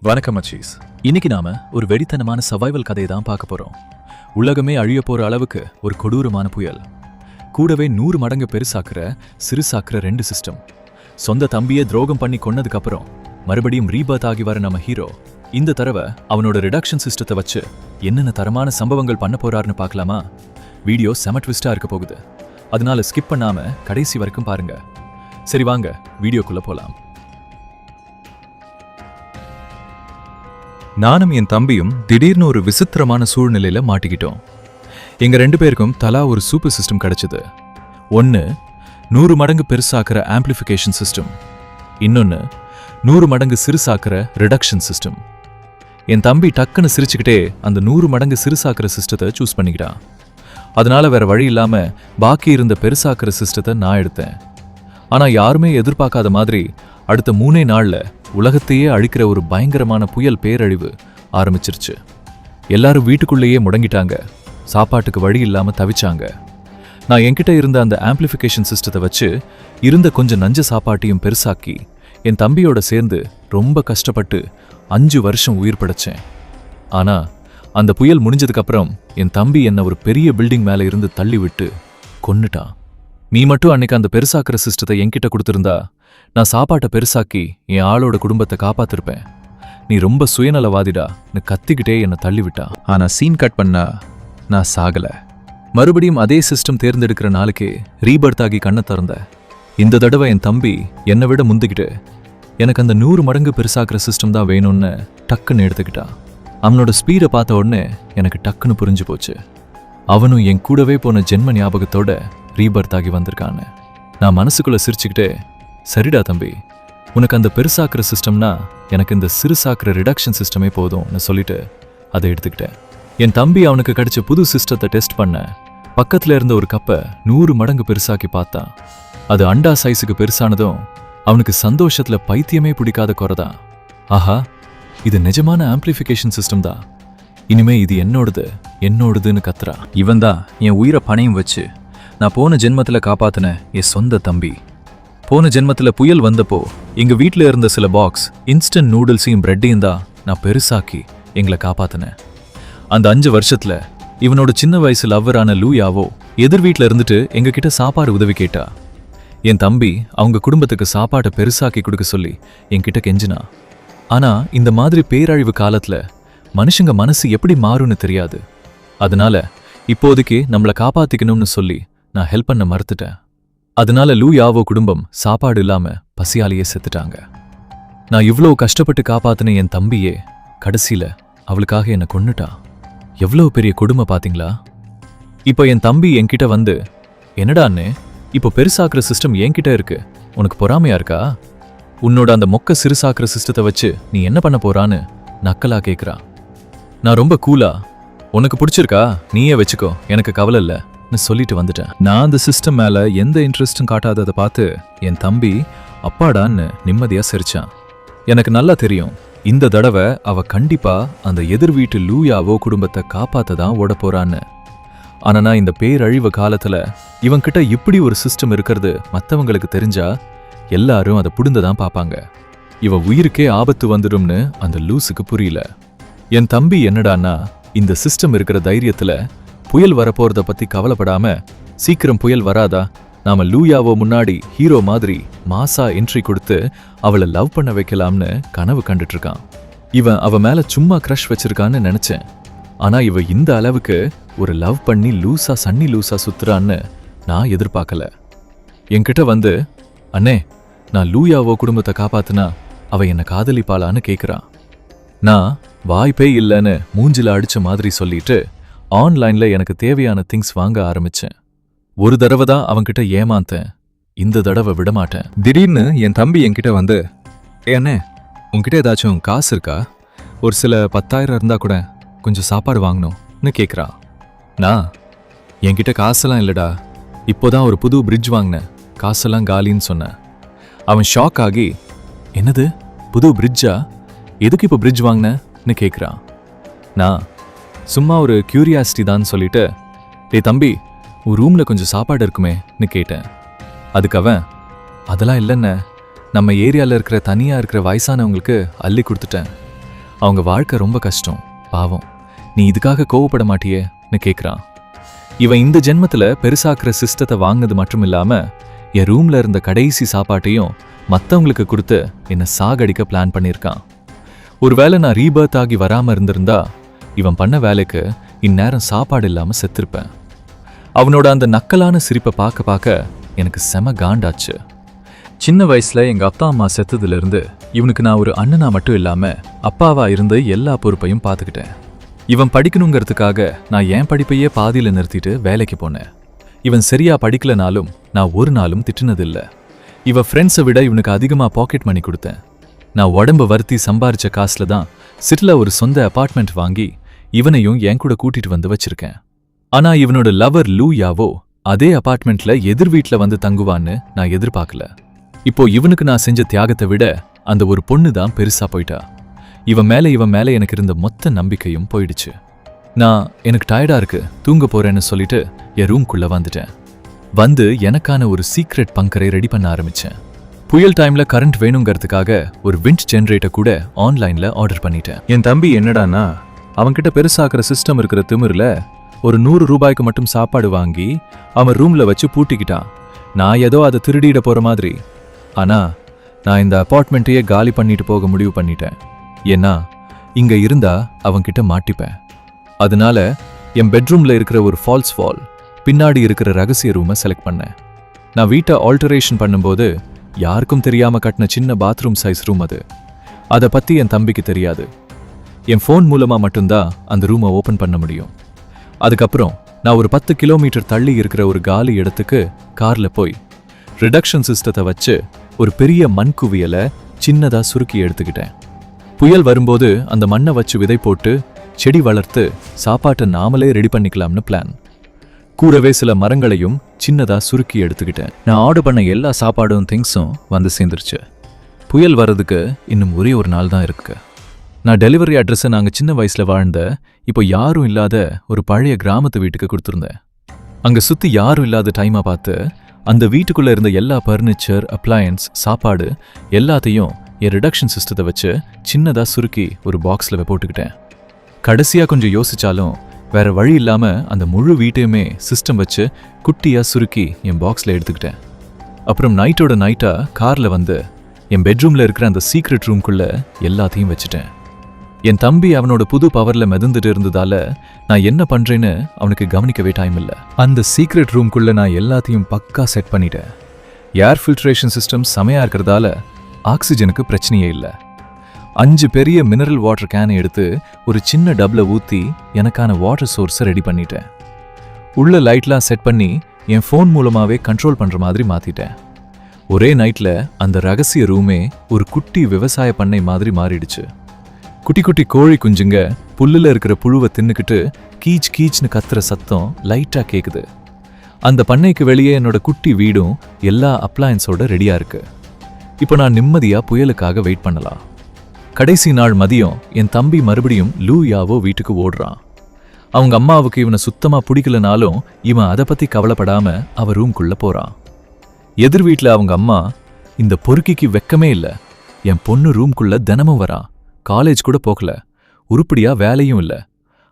வணக்கம் மச்சீஸ். இன்னைக்கு நாம ஒரு வெறித்தனமான சர்வைவல் கதையை தான் பார்க்க போறோம். உலகமே அழிய போற அளவுக்கு ஒரு கொடூரமான புயல், கூடவே 100 மடங்கு பெருசாக்குற சிறுசாக்குற 2 சிஸ்டம். சொந்த தம்பியே துரோகம் பண்ணி கொன்னதுக்கு அப்புறம் மறுபடியும் ரீபர்த் ஆகி வர நம்ம ஹீரோ இந்த தடவை அவனோட ரிடக்ஷன் சிஸ்டத்தை வச்சு என்னென்ன தரமான சம்பவங்கள் பண்ண போறாருன்னு பார்க்கலாமா? வீடியோ செம ட்விஸ்டா இருக்க போகுது, அதனால ஸ்கிப் பண்ணாம கடைசி வரைக்கும் பாருங்க. சரி வாங்க வீடியோக்குள்ள போலாம். நானும் என் தம்பியும் திடீர்னு ஒரு விசித்திரமான சூழ்நிலையில மாட்டிக்கிட்டோம். எங்க 2 பேருக்கும் தலா ஒரு சூப்பர் சிஸ்டம் கிடைச்சது. ஒன்னு 100 மடங்கு பெருசாக்குற ஆம்பிளிஃபிகேஷன் சிஸ்டம், இன்னொன்னு 100 மடங்கு சிறுசாக்குற ரிடக்ஷன் சிஸ்டம். என் தம்பி டக்குன்னு சிரிச்சுக்கிட்டே அந்த 100 மடங்கு சிறுசாக்குற சிஸ்டத்தை சூஸ் பண்ணிக்கிட்டான். அதனால வேற வழி இல்லாம பாக்கி இருந்த பெருசாக்குற சிஸ்டத்தை நான் எடுத்தேன். ஆனா யாருமே எதிர்பார்க்காத மாதிரி அடுத்த 3 நாள்ல உலகத்தையே அழிக்கிற ஒரு பயங்கரமான புயல் பேரழிவு ஆரம்பிச்சிருச்சு. எல்லாரும் வீட்டுக்குள்ளேயே முடங்கிட்டாங்க, சாப்பாட்டுக்கு வழி இல்லாம தவிச்சாங்க. நான் என்கிட்ட இருந்த அந்த ஆம்பிளிஃபிகேஷன் சிஸ்டத்தை வச்சு இருந்த கொஞ்சம் நஞ்ச சாப்பாட்டையும் பெருசாக்கி என் தம்பியோட சேர்ந்து ரொம்ப கஷ்டப்பட்டு 5 வருஷம் உயிர் படைச்சேன். ஆனா அந்த புயல் முடிஞ்சதுக்கு அப்புறம் என் தம்பி என்ன ஒரு பெரிய பில்டிங் மேல இருந்து தள்ளி விட்டு கொன்னுட்டான். நீ மட்டும் அன்னைக்கு அந்த பெருசாக்குற சிஸ்டத்தை என்கிட்ட கொடுத்திருந்தா நான் சாப்பாட்டை பெருசாக்கி என் ஆளோட குடும்பத்தை காப்பாத்திருப்பேன். நீ ரொம்ப சுயநலவாதிடா கத்திக்கிட்டே என்னை தள்ளிவிட்டா. ஆனா சீன் கட் பண்ணா நான் சாகல. மறுபடியும் அதே சிஸ்டம் தேர்ந்தெடுக்கிற நாளைக்கே ரீபர்த் ஆகி கண்ணை திறந்த. இந்த தடவை என் தம்பி என்னை விட முந்திக்கிட்டு எனக்கு அந்த 100 மடங்கு பெருசாக்குற சிஸ்டம் தான் வேணும்னு டக்குன்னு எடுத்துக்கிட்டா. அவனோட ஸ்பீடை பார்த்த உடனே எனக்கு டக்குன்னு புரிஞ்சு போச்சு. அவனும் என் கூடவே போன ஜென்ம ஞாபகத்தோட ரீபர்த் ஆகி வந்திருக்கான்னு. நான் மனசுக்குள்ள சிரிச்சுக்கிட்டே, சரிடா தம்பி, உனக்கு அந்த பெருசாக்குற சிஸ்டம்னா எனக்கு இந்த சிறுசாக்குற ரிடக்ஷன் சிஸ்டமே போதும்னு சொல்லிட்டு அதை எடுத்துக்கிட்டேன். என் தம்பி அவனுக்கு கிடைச்ச புது சிஸ்டத்தை டெஸ்ட் பண்ண பக்கத்துல இருந்த ஒரு கப்பை 100 மடங்கு பெருசாக்கி பார்த்தான். அது அண்டா சைஸுக்கு பெருசானதும் அவனுக்கு சந்தோஷத்துல பைத்தியமே பிடிக்காத குறைதான். ஆஹா, இது நிஜமான ஆம்பிளிஃபிகேஷன் சிஸ்டம் தான், இனிமே இது என்னோடதுன்னு கத்துறா. இவன் தான் என் உயிரை பணையும் வச்சு நான் போன ஜென்மத்துல காப்பாத்தின என் சொந்த தம்பி. போன ஜென்மத்துல புயல் வந்தப்போ எங்க வீட்டில் இருந்த சில பாக்ஸ் இன்ஸ்டன்ட் நூடுல்ஸையும் பிரெட்டையும் தான் நான் பெருசாக்கி எங்களை காப்பாத்தினேன். அந்த 5 வருஷத்துல இவனோட சின்ன வயசு லவ்வரான லூயாவோ எதிர் வீட்டில் இருந்துட்டு எங்ககிட்ட சாப்பாடு உதவி கேட்டா. என் தம்பி அவங்க குடும்பத்துக்கு சாப்பாட்டை பெருசாக்கி கொடுக்க சொல்லி என்கிட்ட கெஞ்சினா. ஆனா இந்த மாதிரி பேரழிவு காலத்துல மனுஷங்க மனசு எப்படி மாறும்னு தெரியாது. அதனால இப்போதைக்கு நம்மளை காப்பாத்திக்கணும்னு சொல்லி நான் ஹெல்ப் பண்ண மறுத்துட்டேன். அதனால லூயாவோ குடும்பம் சாப்பாடு இல்லாம பசியாலேயே செத்துட்டாங்க. நான் இவ்வளவு கஷ்டப்பட்டு காப்பாத்தின என் தம்பியே கடைசியில அவளுக்காக என்னை கொன்னுட்டா. எவ்வளவு பெரிய கொடுமை பாத்தீங்களா? இப்போ என் தம்பி என்கிட்ட வந்து, என்னடான்னு இப்போ பெருசாக்குற சிஸ்டம் என்கிட்ட இருக்கு, உனக்கு பொறாமையா இருக்கா? உன்னோட அந்த மொக்க சிறுசாக்குற சிஸ்டத்தை வச்சு நீ என்ன பண்ண போறான்னு நக்கலா கேக்குறா. நான் ரொம்ப கூலா, உனக்கு பிடிச்சிருக்கா நீயே வச்சுக்கோ, எனக்கு கவலை இல்ல சொல்லிட்டு வந்துட்டேன். நான் அந்த சிஸ்டம் மேல எந்த இன்ட்ரெஸ்டும் காட்டாததை பார்த்து என் தம்பி அப்பாடான்னு நிம்மதியா சிரிச்சான். எனக்கு நல்லா தெரியும் இந்த தடவை அவ கண்டிப்பா அந்த எதிர் வீட்டு லூயாவோ குடும்பத்தை காப்பாத்ததான் ஓட போறான்னு. ஆனா நான் இந்த பேரழிவு காலத்துல இவன்கிட்ட இப்படி ஒரு சிஸ்டம் இருக்கிறது மத்தவங்களுக்கு தெரிஞ்சா எல்லாரும் அதை புடுந்ததான் பாப்பாங்க. இவ உயிருக்கே ஆபத்து வந்துடும்னு அந்த லூசுக்கு புரியல. என் தம்பி என்னடான்னா இந்த சிஸ்டம் இருக்கிற தைரியத்துல புயல் வரப்போறத பத்தி கவலைப்படாம, சீக்கிரம் புயல் வராதா, நாம லூயாவோ முன்னாடி ஹீரோ மாதிரி மாசா என்ட்ரி கொடுத்து அவளை லவ் பண்ண வைக்கலாம்னு கனவு கண்டுட்டு இருக்கான். இவன் அவ மேல சும்மா க்ரஷ் வச்சிருக்கான்னு நினைச்சேன். ஆனா இவ இந்த அளவுக்கு ஒரு லவ் பண்ணி சன்னி லூசா சுத்துறான்னு நான் எதிர்பார்க்கல. என்கிட்ட வந்து, அண்ணே நான் லூயாவோ குடும்பத்தை காப்பாத்துனா அவ என்ன காதலிப்பாளான்னு கேக்குறான். நான் வாய்ப்பே இல்லைன்னு மூஞ்சில அடிச்ச மாதிரி சொல்லிட்டு ஆன்லைன்ல எனக்கு தேவையான திங்ஸ் வாங்க ஆரம்பிச்சேன். ஒரு தடவை தான் அவன்கிட்ட ஏமாந்தேன், இந்த தடவை விடமாட்டேன். திடீர்னு என் தம்பி என்கிட்ட வந்து, அண்ணே உன்கிட்ட ஏதாச்சும் காசு இருக்கா, ஒரு சில 10,000 இருந்தா கூட கொஞ்சம் சாப்பாடு வாங்கணும்னு கேட்குறான். நான் என்கிட்ட காசெல்லாம் இல்லடா, இப்போதான் ஒரு புது பிரிட்ஜ் வாங்கினேன், காசெல்லாம் காலின்னு சொன்னேன். அவன் ஷாக் ஆகி, என்னது புது பிரிட்ஜா, எதுக்கு இப்போ பிரிட்ஜ் வாங்கினேன்னு கேட்குறான். நான் சும்மா ஒரு கியூரியாசிட்டி தான் சொல்லிட்டு, டே தம்பி உன் ரூம்ல கொஞ்சம் சாப்பாடு இருக்குமேன்னு கேட்டேன். அதுக்கு அவன், அதெல்லாம் இல்லைன்ன, நம்ம ஏரியாவில் இருக்கிற தனியாக இருக்கிற வயசானவங்களுக்கு அள்ளி கொடுத்துட்டேன், அவங்க வாழ்க்கை ரொம்ப கஷ்டம், பாவம், நீ இதுக்காக கோவப்பட மாட்டியேன்னு கேட்குறான். இவன் இந்த ஜென்மத்துல பெருசாக்குற சிஸ்டத்தை வாங்கினது மட்டும் இல்லாம என் ரூம்ல இருந்த கடைசி சாப்பாட்டையும் மற்றவங்களுக்கு கொடுத்து என்னை சாகடிக்க பிளான் பண்ணியிருக்கான். ஒருவேளை நான் ரீபர்த் ஆகி வராம இருந்திருந்தா இவன் பண்ண வேலைக்கு இந்நேரம் சாப்பாடு இல்லாம செத்திருப்பேன். அவனோட அந்த நக்கலான சிரிப்பை பார்க்க பார்க்க எனக்கு செம காண்டாச்சு. சின்ன வயசுல எங்க அப்பா அம்மா செத்ததுலேருந்து இவனுக்கு நான் ஒரு அண்ணனா மட்டும் இல்லாம அப்பாவா இருந்து எல்லா பொறுப்பையும் பார்த்துக்கிட்டேன். இவன் படிக்கணுங்கிறதுக்காக நான் என் படிப்பையே பாதியில் நிறுத்திட்டு வேலைக்கு போனேன். இவன் சரியா படிக்கலனாலும் நான் ஒரு நாளும் திட்டினதில்லை. இவன் ஃப்ரெண்ட்ஸை விட இவனுக்கு அதிகமாக பாக்கெட் மணி கொடுத்தேன். நான் உடம்பு வருத்தி சம்பாரிச்ச காசுல தான் சிட்டில் ஒரு சொந்த அபார்ட்மெண்ட் வாங்கி இவனையும் என் கூட கூட்டிட்டு வந்து வச்சிருக்கேன். ஆனா இவனோட லவர் லூயாவோ அதே அபார்ட்மெண்ட்ல எதிர் வீட்டில் வந்து தங்குவான்னு நான் எதிர்பார்க்கல. இப்போ இவனுக்கு நான் செஞ்ச தியாகத்தை விட அந்த ஒரு பொண்ணு தான் பெருசா போயிட்டா. இவன் மேல எனக்கு இருந்த மொத்த நம்பிக்கையும் போயிடுச்சு. நான் எனக்கு டயர்டா இருக்கு, தூங்க போறேன்னு சொல்லிட்டு என் ரூம்குள்ள வந்துட்டேன். வந்து எனக்கான ஒரு சீக்ரெட் பங்கரை ரெடி பண்ண ஆரம்பிச்சேன். புயல் டைம்ல கரண்ட் வேணுங்கிறதுக்காக ஒரு விண்ட் ஜெனரேட்டர் கூட ஆன்லைன்ல ஆர்டர் பண்ணிட்டேன். என் தம்பி என்னடானா அவன்கிட்ட பெருசாக்குற சிஸ்டம் இருக்கிற திமிர்ல ஒரு 100 ரூபாய்க்கு மட்டும் சாப்பாடு வாங்கி அவன் ரூம்ல வச்சு பூட்டிக்கிட்டான். நான் ஏதோ அதை திருடிட போற மாதிரி. ஆனா நான் இந்த அபார்ட்மெண்ட்டையே காலி பண்ணிட்டு போக முடிவு பண்ணிட்டேன். ஏன்னா இங்க இருந்தா அவன்கிட்ட மாட்டிப்பேன். அதனால என் பெட்ரூம்ல இருக்கிற ஒரு ஃபால்ஸ் வால் பின்னாடி இருக்கிற ரகசிய ரூமை செலக்ட் பண்ணேன். நான் வீட்டை ஆல்டரேஷன் பண்ணும்போது யாருக்கும் தெரியாம கட்டின சின்ன பாத்ரூம் சைஸ் ரூம் அது. அதை பத்தி என் தம்பிக்கு தெரியாது. என் ஃபோன் மூலமா மட்டும்தான் அந்த ரூமை ஓபன் பண்ண முடியும். அதுக்கப்புறம் நான் ஒரு 10 கிலோமீட்டர் தள்ளி இருக்கிற ஒரு காலி இடத்துக்கு கார்ல போய் ரிடக்ஷன் சிஸ்டத்தை வச்சு ஒரு பெரிய மண் குவியலை சின்னதா சுருக்கி எடுத்துக்கிட்டேன். புயல் வரும்போது அந்த மண்ணை வச்சு விதை போட்டு செடி வளர்த்து சாப்பாட்டை நாமளே ரெடி பண்ணிக்கலாம்னு பிளான். கூடவே சில மரங்களையும் சின்னதா சுருக்கி எடுத்துக்கிட்டேன். நான் ஆர்டர் பண்ண எல்லா சாப்பாடும் திங்ஸும் வந்து சேர்ந்துருச்சு. புயல் வர்றதுக்கு இன்னும் ஒரே ஒரு நாள் தான் இருக்கு. நான் டெலிவரி அட்ரஸை நாங்கள் சின்ன வயசுல வாழ்ந்த இப்போ யாரும் இல்லாத ஒரு பழைய கிராமத்து வீட்டுக்கு கொடுத்துருந்தேன். அங்கே சுற்றி யாரும் இல்லாத டைமாக பார்த்து அந்த வீட்டுக்குள்ளே இருந்த எல்லா ஃபர்னிச்சர், அப்ளையன்ஸ், சாப்பாடு எல்லாத்தையும் என் ரிடக்ஷன் சிஸ்டத்தை வச்சு சின்னதாக சுருக்கி ஒரு பாக்ஸில் போட்டுக்கிட்டேன். கடைசியாக கொஞ்சம் யோசிச்சாலும் வேற வழி இல்லாமல் அந்த முழு வீட்டையுமே சிஸ்டம் வச்சு குட்டியாக சுருக்கி என் பாக்ஸில் எடுத்துக்கிட்டேன். அப்புறம் நைட்டோட நைட்டாக காரில் வந்து என் பெட்ரூமில் இருக்கிற அந்த சீக்ரெட் ரூம்குள்ளே எல்லாத்தையும் வச்சுட்டேன். என் தம்பி அவனோட புது பவரில் மிதந்துட்டு இருந்ததால நான் என்ன பண்ணுறேன்னு அவனுக்கு கவனிக்கவே டைம் இல்லை. அந்த சீக்ரெட் ரூம்குள்ளே நான் எல்லாத்தையும் பக்கா செட் பண்ணிட்டேன். ஏர் ஃபில்ட்ரேஷன் சிஸ்டம் செமையாக இருக்கிறதால ஆக்சிஜனுக்கு பிரச்சனையே இல்லை. 5 பெரிய மினரல் வாட்டர் கேனை எடுத்து ஒரு சின்ன டப்ல ஊற்றி எனக்கான வாட்டர் சோர்ஸை ரெடி பண்ணிட்டேன். உள்ள லைட்லாம் செட் பண்ணி என் ஃபோன் மூலமாகவே கண்ட்ரோல் பண்ணுற மாதிரி மாற்றிட்டேன். ஒரே நைட்டில் அந்த ரகசிய ரூமே ஒரு குட்டி விவசாய பண்ணை மாதிரி மாறிடுச்சு. குட்டி குட்டி கோழி குஞ்சுங்க புல்லுல இருக்கிற புழுவை தின்னுக்கிட்டு கீச் கீச்னு கத்துற சத்தம் லைட்டா கேக்குது. அந்த பண்ணைக்கு வெளியே என்னோட குட்டி வீடும் எல்லா அப்ளையன்ஸோட ரெடியா இருக்கு. இப்போ நான் நிம்மதியா புயலுக்காக வெயிட் பண்ணலாம். கடைசி நாள் மதியம் என் தம்பி மறுபடியும் லூயாவோ வீட்டுக்கு ஓடுறான். அவங்க அம்மாவுக்கு இவனை சுத்தமா பிடிக்கலனாலும் இவன் அதை பத்தி கவலைப்படாம அவ ரூம்குள்ள போறான். எதிர் வீட்டுல அவங்க அம்மா, இந்த பொறுக்கிக்கு வெக்கமே இல்லை, என் பொண்ணு ரூம்குள்ள தினமும் வரான், காலேஜ் கூட போகல, உருப்படியா வேலையும் இல்லை,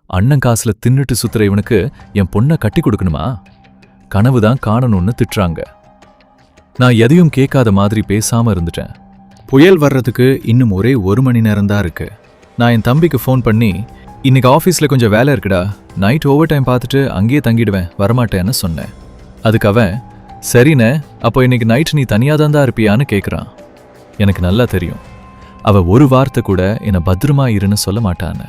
அண்ணன் காசுல தின்னுட்டு சுத்துற இவனுக்கு என் பொண்ணை கட்டி கொடுக்கணுமா, கனவுதான் காணணும்னு திட்டுறாங்க. நான் எதையும் கேட்காத மாதிரி பேசாம இருந்துட்டேன். புயல் வர்றதுக்கு இன்னும் ஒரே 1 மணி நேரம் தான் இருக்கு. நான் என் தம்பிக்கு ஃபோன் பண்ணி, இன்னைக்கு ஆஃபீஸில் கொஞ்சம் வேலை இருக்குடா, நைட் ஓவர் டைம் பார்த்துட்டு அங்கேயே தங்கிடுவேன், வரமாட்டேன்னு சொன்னேன். அதுக்கு அவன், சரிண்ணே, அப்போ இன்னைக்கு நைட் நீ தனியாக தான் இருப்பியான்னு கேட்குறான். எனக்கு நல்லா தெரியும், அவள் ஒரு வார்த்தை கூட என்னை பத்திரமா இருன்னு சொல்ல மாட்டான்னு.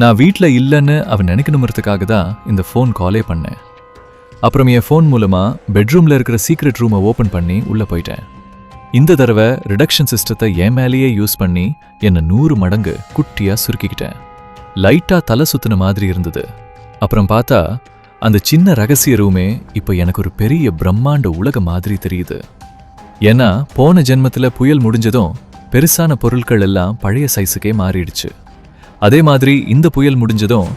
நான் வீட்டில் இல்லைன்னு அவன் நினைக்கணுங்கிறதுக்காக தான் இந்த ஃபோன் காலே பண்ணேன். அப்புறம் என் ஃபோன் மூலமாக பெட்ரூமில் இருக்கிற சீக்ரெட் ரூமை ஓப்பன் பண்ணி உள்ளே போயிட்டேன். இந்த தடவை ரிடக்ஷன் சிஸ்டத்தை என் மேலேயே யூஸ் பண்ணி என்னை 100 மடங்கு குட்டியாக சுருக்கிக்கிட்டேன். லைட்டாக தலை சுத்தின மாதிரி இருந்தது. அப்புறம் பார்த்தா அந்த சின்ன ரகசிய ரூமே இப்போ எனக்கு ஒரு பெரிய பிரம்மாண்ட உலக மாதிரி தெரியுது. ஏன்னா போன ஜென்மத்தில் புயல் முடிஞ்சதும் பெருசான பொருட்கள் எல்லாம் பழைய சைஸுக்கே மாறிடுச்சு. அதே மாதிரி இந்த புயல் முடிஞ்சதும்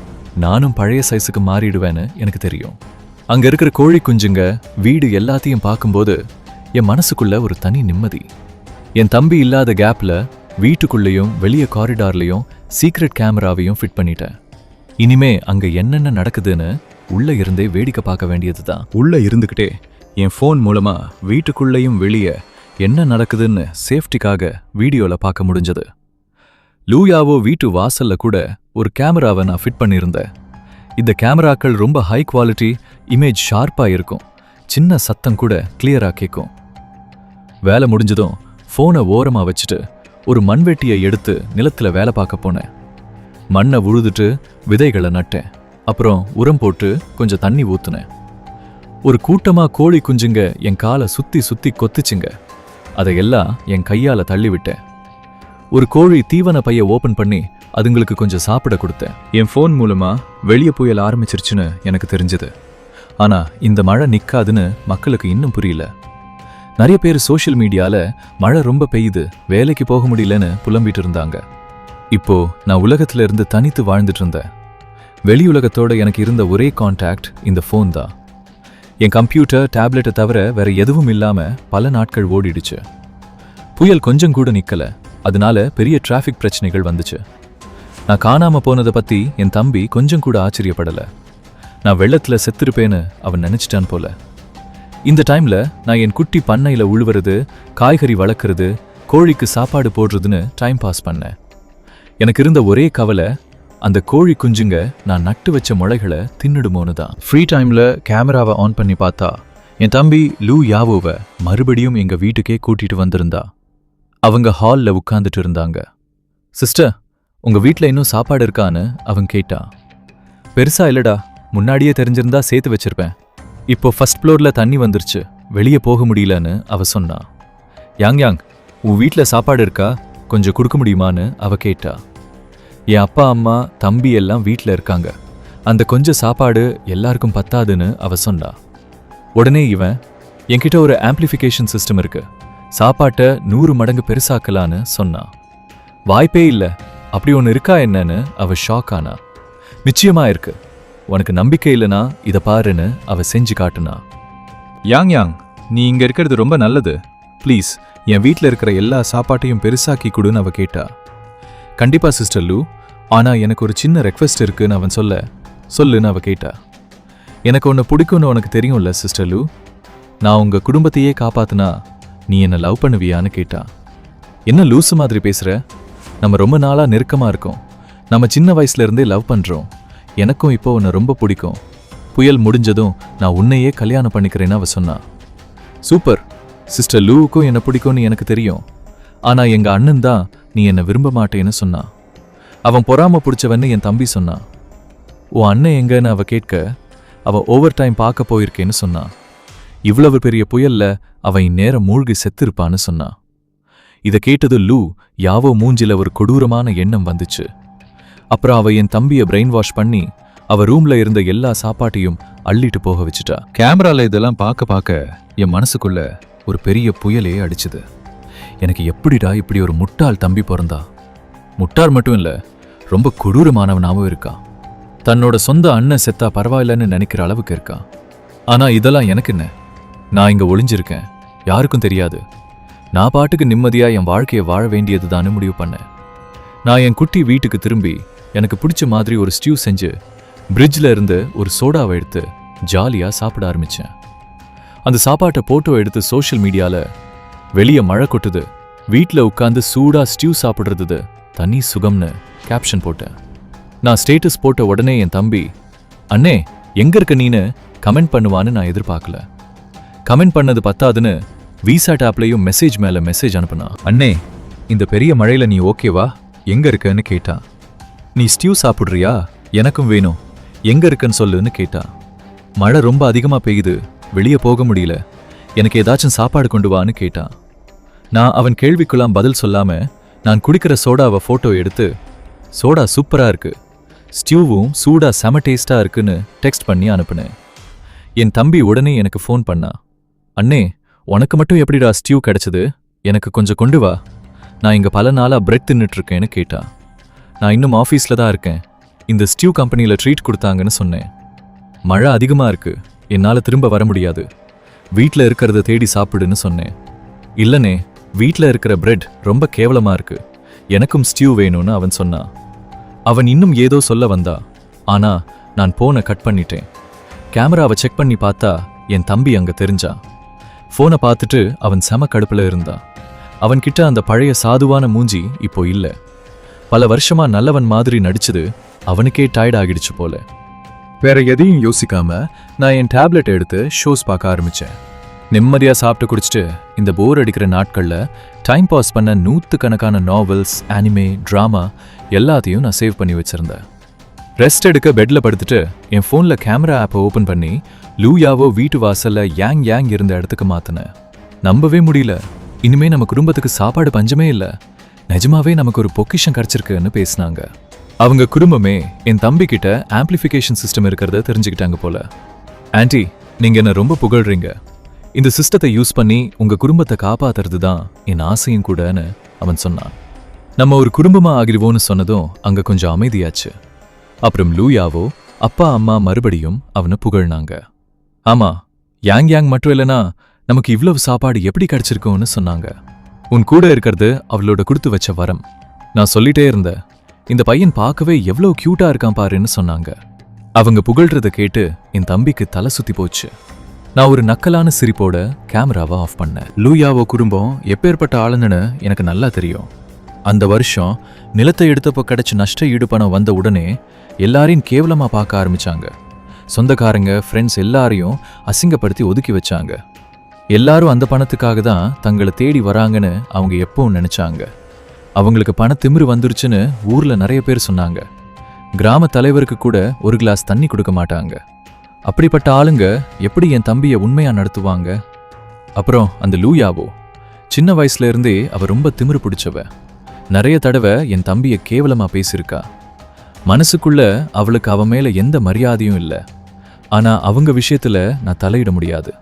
நானும் பழைய சைஸுக்கு மாறிடுவேன்னு எனக்கு தெரியும். அங்க இருக்கிற கோழி குஞ்சுங்க, வீடு எல்லாத்தையும் பார்க்கும்போது என் மனசுக்குள்ள ஒரு தனி நிம்மதி. என் தம்பி இல்லாத கேப்ல வீட்டுக்குள்ளேயும் வெளியே காரிடார்லையும் சீக்ரெட் கேமராவையும் ஃபிட் பண்ணிட்டேன். இனிமே அங்க என்னென்ன நடக்குதுன்னு உள்ள இருந்தே வேடிக்கை பார்க்க வேண்டியதுதான். உள்ள இருந்துக்கிட்டே என் ஃபோன் மூலமா வீட்டுக்குள்ளேயும் வெளியே என்ன நடக்குதுன்னு சேஃப்டிக்காக வீடியோல பார்க்க முடிஞ்சது. லூயாவோ வீட்டு வாசல்ல கூட ஒரு கேமராவை நான் ஃபிட் பண்ணியிருந்தேன். இந்த கேமராக்கள் ரொம்ப ஹை குவாலிட்டி, இமேஜ் ஷார்ப்பா இருக்கும், சின்ன சத்தம் கூட கிளியரா கேட்கும். வேலை முடிஞ்சதும் ஃபோனை ஓரமா வச்சுட்டு ஒரு மண்வெட்டியை எடுத்து நிலத்துல வேலை பார்க்க போனேன். மண்ணை உழுதுட்டு விதைகளை நட்டேன். அப்புறம் உரம் போட்டு கொஞ்சம் தண்ணி ஊத்துனேன். ஒரு கூட்டமா கோழி குஞ்சுங்க என் காலை சுத்தி சுத்தி கொத்துச்சுங்க. அதையெல்லாம் என் கையால தள்ளிவிட்டேன். ஒரு கோழி தீவன பைய ஓபன் பண்ணி அதுங்களுக்கு கொஞ்சம் சாப்பிட கொடுத்தேன். என் ஃபோன் மூலமா வெளியே புயல் ஆரம்பிச்சிருச்சுன்னு எனக்கு தெரிஞ்சது. ஆனா இந்த மழை நிக்காதுன்னு மக்களுக்கு இன்னும் புரியல. நிறைய பேர் சோஷியல் மீடியால மழை ரொம்ப பெய்யுது, வேலைக்கு போக முடியலன்னு புலம்பிட்டு இருந்தாங்க. இப்போ நான் உலகத்துல இருந்து தனித்து வாழ்ந்துட்டு இருந்தேன். வெளி உலகத்தோட எனக்கு இருந்த ஒரே கான்டாக்ட் இந்த ஃபோன் தான். என் கம்ப்யூட்டர், டேப்லெட்டை தவிர வேற எதுவும் இல்லாம பல நாட்கள் ஓடிடுச்சு. புயல் கொஞ்சம் கூட நிக்கல. அதனால பெரிய டிராஃபிக் பிரச்சனைகள் வந்துச்சு. நான் காணாம போனதை பத்தி என் தம்பி கொஞ்சம் கூட ஆச்சரியப்படல. நான் வெள்ளத்துல செத்துருப்பேன்னு அவன் நினைச்சிட்டான் போல. இந்த டைம்ல நான் என் குட்டி பண்ணையில உழுவுறது, காய்கறி வளர்க்கறது, கோழிக்கு சாப்பாடு போடுறதுன்னு டைம் பாஸ் பண்ணேன். எனக்கு இருந்த ஒரே கவலை அந்த கோழி குஞ்சுங்க நான் நட்டு வச்ச முளைகளை தின்னுடுமோன்னு தான். ஃப்ரீ டைம்ல கேமராவை ஆன் பண்ணி பார்த்தா என் தம்பி லூ யாவோவை மறுபடியும் எங்க வீட்டுக்கே கூட்டிட்டு வந்திருந்தா. அவங்க ஹால்ல உட்கார்ந்துட்டு இருந்தாங்க. சிஸ்டர், உங்க வீட்ல இன்னும் சாப்பாடு இருக்கான்னு அவன் கேட்டான். பெருசா இல்லடா, முன்னாடியே தெரிஞ்சிருந்தா சேர்த்து வச்சிருப்பேன். இப்போ ஃபர்ஸ்ட் ஃப்ளோர்ல தண்ணி வந்துருச்சு, வெளியே போக முடியலன்னு அவ சொன்னா. யாங், உன் வீட்ல சாப்பாடு இருக்கா, கொஞ்சம் கொடுக்க முடியுமான்னு அவ கேட்டா. என் அப்பா, அம்மா, தம்பி எல்லாம் வீட்ல இருக்காங்க, அந்த கொஞ்சம் சாப்பாடு எல்லாருக்கும் பத்தாதுன்னு அவ சொன்னா. உடனே இவன், என்கிட்ட ஒரு ஆம்பிளிஃபிகேஷன் சிஸ்டம் இருக்கு, சாப்பாட்டை 100 மடங்கு பெருசாக்கலான்னு சொன்னான். வாய்ப்பே இல்லை, அப்படி ஒன்று இருக்கா என்னன்னு அவ ஷாக் ஆனா. நிச்சயமா இருக்கு, உனக்கு நம்பிக்கை இல்லைனா இதை பாருன்னு அவ செஞ்சு காட்டுனா. யாங், நீ இங்க இருக்கிறது ரொம்ப நல்லது, ப்ளீஸ் என் வீட்டில் இருக்கிற எல்லா சாப்பாட்டையும் பெருசாக்கி கொடுன்னு அவ கேட்டா. கண்டிப்பா சிஸ்டர் லூ, ஆனா எனக்கு ஒரு சின்ன ரெக்வெஸ்ட் இருக்குன்னு அவன் சொல்லுன்னு அவ கேட்டா. எனக்கு ஒன்று பிடிக்கும்னு உனக்கு தெரியும்ல சிஸ்டர் லூ, நான் உங்க குடும்பத்தையே காப்பாத்துனா நீ என்ன லவ் பண்ணுவியான்னு கேட்டா. என்ன லூசு மாதிரி பேசுற, நம்ம ரொம்ப நாளா நெருக்கமா இருக்கோம், நம்ம சின்ன வயசுல இருந்தே லவ் பண்றோம், எனக்கும் இப்போ உன்னை ரொம்ப பிடிக்கும், புயல் முடிஞ்சதும் நான் உன்னையே கல்யாணம் பண்ணிக்கிறேன்னு அவ சொன்னா. சூப்பர், சிஸ்டர் லூவுக்கும் என்ன பிடிக்கும்னு எனக்கு தெரியும், ஆனா எங்க அண்ணன் தான் நீ என்னை விரும்ப மாட்டேன்னு சொன்னான். அவன் பொறாம பிடிச்சவன்னு என் தம்பி சொன்னான். உன் அண்ணன் எங்கன்னு அவ கேட்க, அவ ஓவர் டைம் பார்க்க போயிருக்கேன்னு சொன்னான். இவ்வளவு பெரிய புயல்ல அவன் இந்நேரம் மூழ்கி செத்திருப்பான்னு சொன்னான். இதை கேட்டது லூ யாவோ மூஞ்சில ஒரு கொடூரமான எண்ணம் வந்துச்சு. அப்புறம் அவ என் தம்பியை பிரெயின் வாஷ் பண்ணி அவ ரூம்ல இருந்த எல்லா சாப்பாட்டையும் அள்ளிட்டு போக வச்சுட்டா. கேமரால இதெல்லாம் பார்க்க என் மனசுக்குள்ள ஒரு பெரிய புயலே அடிச்சுது. எனக்கு எப்படிடா இப்படி ஒரு முட்டாள் தம்பி பிறந்தா? முட்டாள் மட்டும் இல்ல, ரொம்ப கொடூரமானவனாவும் இருக்கா. தன்னோட சொந்த அண்ணன் செத்தா பரவாயில்லன்னு நினைக்கிற அளவுக்கு இருக்கா. ஆனா இதெல்லாம் எனக்கு என்ன, நான் இங்க ஒளிஞ்சிருக்கேன், யாருக்கும் தெரியாது, நான் பாட்டுக்கு நிம்மதியா என் வாழ்க்கையை வாழ வேண்டியதுதான்னு முடிவு பண்ணேன். நான் என் குட்டி வீட்டுக்கு திரும்பி எனக்கு பிடிச்ச மாதிரி ஒரு ஸ்டியூ செஞ்சு பிரிட்ஜ்ல இருந்து ஒரு சோடாவை எடுத்து ஜாலியா சாப்பிட ஆரம்பிச்சேன். அந்த சாப்பாட்டை போட்டோ எடுத்து சோஷியல் மீடியால, வெளியே மழை கொட்டுது, வீட்டில் உட்காந்து சூடா ஸ்டியூ சாப்பிடுறது தனி சுகம்னு கேப்ஷன் போட்டேன். நான் ஸ்டேட்டஸ் போட்ட உடனே என் தம்பி, அண்ணே எங்க இருக்க நீன்னு கமெண்ட் பண்ணுவான்னு நான் எதிர்பார்க்கல. கமெண்ட் பண்ணது பத்தாதுன்னு விசாட் ஆப்லையும் மெசேஜ் மேல மெசேஜ் அனுப்புனா. அண்ணே, இந்த பெரிய மழையில நீ ஓகேவா, எங்க இருக்கன்னு கேட்டான். நீ ஸ்டியூ சாப்பிடுறியா, எனக்கும் வேணும், எங்க இருக்கன்னு சொல்லுன்னு கேட்டா. மழை ரொம்ப அதிகமா பெய்யுது, வெளியே போக முடியல, எனக்கு ஏதாச்சும் சாப்பாடு கொண்டு வான்னு கேட்டான். நான் அவன் கேள்விக்குலாம் பதில் சொல்லாம நான் குடிக்கிற சோடாவை ஃபோட்டோ எடுத்து, சோடா சூப்பரா இருக்கு, ஸ்டியூவும் சூடா செம டேஸ்டா இருக்குன்னு டெக்ஸ்ட் பண்ணி அனுப்புனேன். என் தம்பி உடனே எனக்கு ஃபோன் பண்ணா. அண்ணே, உனக்கு மட்டும் எப்படிடா ஸ்டியூ கிடைச்சது, எனக்கு கொஞ்சம் கொண்டு வா, நான் இங்க பல நாளா பிரெட் தின்னுட்டு இருக்கேன்னு கேட்டா. நான் இன்னும் ஆஃபீஸில் தான் இருக்கேன், இந்த ஸ்டியூ கம்பெனியில் ட்ரீட் கொடுத்தாங்கன்னு சொன்னேன். மழை அதிகமாக இருக்கு, என்னால் திரும்ப வர முடியாது, வீட்டில் இருக்கிறத தேடி சாப்பிடுன்னு சொன்னேன். இல்லனே, வீட்டில் இருக்கிற பிரெட் ரொம்ப கேவலமாக இருக்கு, எனக்கும் ஸ்டியூ வேணும்னு அவன் சொன்னான். அவன் இன்னும் ஏதோ சொல்ல வந்தா, ஆனா நான் போனை கட் பண்ணிட்டேன். கேமராவை செக் பண்ணி பார்த்தா என் தம்பி அங்க தெரிஞ்சான். போனை பார்த்துட்டு அவன் செம கடுப்புல இருந்தான். அவன்கிட்ட அந்த பழைய சாதுவான மூஞ்சி இப்போ இல்ல. பல வருஷமா நல்லவன் மாதிரி நடிச்சது அவனுக்கே டயர்ட் ஆகிடுச்சு போல. வேற எதையும் யோசிக்காம நான் என் டேப்லெட் எடுத்து ஷோஸ் பார்க்க ஆரம்பிச்சேன். நிம்மதியா சாப்பிட்டு குடிச்சிட்டு இந்த போர் அடிக்கிற நாட்கள்ல டைம் பாஸ் பண்ண நூற்றுக்கணக்கான நாவல்ஸ், அனிமே, டிராமா எல்லாத்தையும் நான் சேவ் பண்ணி வச்சிருந்தேன். ரெஸ்ட் எடுக்க பெட்ல படுத்துட்டு என் ஃபோன்ல கேமரா ஆப்பை ஓபன் பண்ணி லூயாவோ வீட்டு வாசல்ல யாங் யாங் இருந்த இடத்துக்கு மாத்தினேன். நம்பவே முடியல. இனிமே நம்ம குடும்பத்துக்கு சாப்பாடு பஞ்சமே இல்ல, நிஜமாவே நமக்கு ஒரு பொக்கிஷம் கிடைச்சிருக்குன்னு பேசினாங்க. அவங்க குடும்பமே என் தம்பி கிட்ட ஆம்பிளிஃபிகேஷன் சிஸ்டம் இருக்கிறத தெரிஞ்சுக்கிட்டாங்க போல. ஆன்ட்டி, நீங்க என்ன ரொம்ப புகழ்றீங்க. இந்த சிஸ்டத்தை யூஸ் பண்ணி உங்க குடும்பத்தை காப்பாத்துறது தான் என் ஆசையும் கூடன்னு அவன் சொன்னான். நம்ம ஒரு குடும்பமா ஆகிடுவோன்னு சொன்னதும் அங்க கொஞ்சம் அமைதியாச்சு. அப்புறம் லூயாவோ அப்பா அம்மா மறுபடியும் அவனை புகழ்னாங்க. ஆமா, யாங் யாங் மட்டும் இல்லைனா நமக்கு இவ்வளவு சாப்பாடு எப்படி கிடைச்சிருக்கும்னு சொன்னாங்க. உன் கூட இருக்கிறது அவளோட கொடுத்து வச்ச வரம். நான் சொல்லிட்டே இருந்தேன், இந்த பையன் பார்க்கவே எவ்வளவு கியூட்டா இருக்கான் பாருன்னு சொன்னாங்க. அவங்க புகழ்றத கேட்டு என் தம்பிக்கு தலை சுத்தி போச்சு. நான் ஒரு நக்கலான சிரிப்போட கேமராவை ஆஃப் பண்ணேன். லூயாவோ குடும்பம் எப்பேற்பட்ட ஆளுன்னு எனக்கு நல்லா தெரியும். அந்த வருஷம் நிலத்தை எடுத்தப்போ கிடைச்ச நஷ்ட ஈடு பணம் வந்த உடனே எல்லாரையும் கேவலமா பார்க்க ஆரம்பிச்சாங்க. சொந்தக்காரங்க, ஃப்ரெண்ட்ஸ் எல்லாரையும் அசிங்கப்படுத்தி ஒதுக்கி வச்சாங்க. எல்லாரும் அந்த பணத்துக்காக தான் தங்களை தேடி வராங்கன்னு அவங்க எப்பவும் நினைச்சாங்க. அவங்களுக்கு பணத்திமிரு வந்துருச்சுன்னு ஊர்ல நிறைய பேர் சொன்னாங்க. கிராம தலைவருக்கு கூட ஒரு கிளாஸ் தண்ணி கொடுக்க மாட்டாங்க. அப்படிப்பட்ட ஆளுங்க எப்படி என் தம்பியை உண்மையா நடத்துவாங்க? அப்புறம் அந்த லூயாவோ சின்ன வயசுல இருந்தே அவ ரொம்ப திமிரு பிடிச்சவ. நிறைய தடவை என் தம்பியை கேவலமா பேசியிருக்கா. மனசுக்குள்ள அவளுக்கு அவன் மேல எந்த மரியாதையும் இல்லை. ஆனா அவங்க விஷயத்துல நான் தலையிட முடியாது.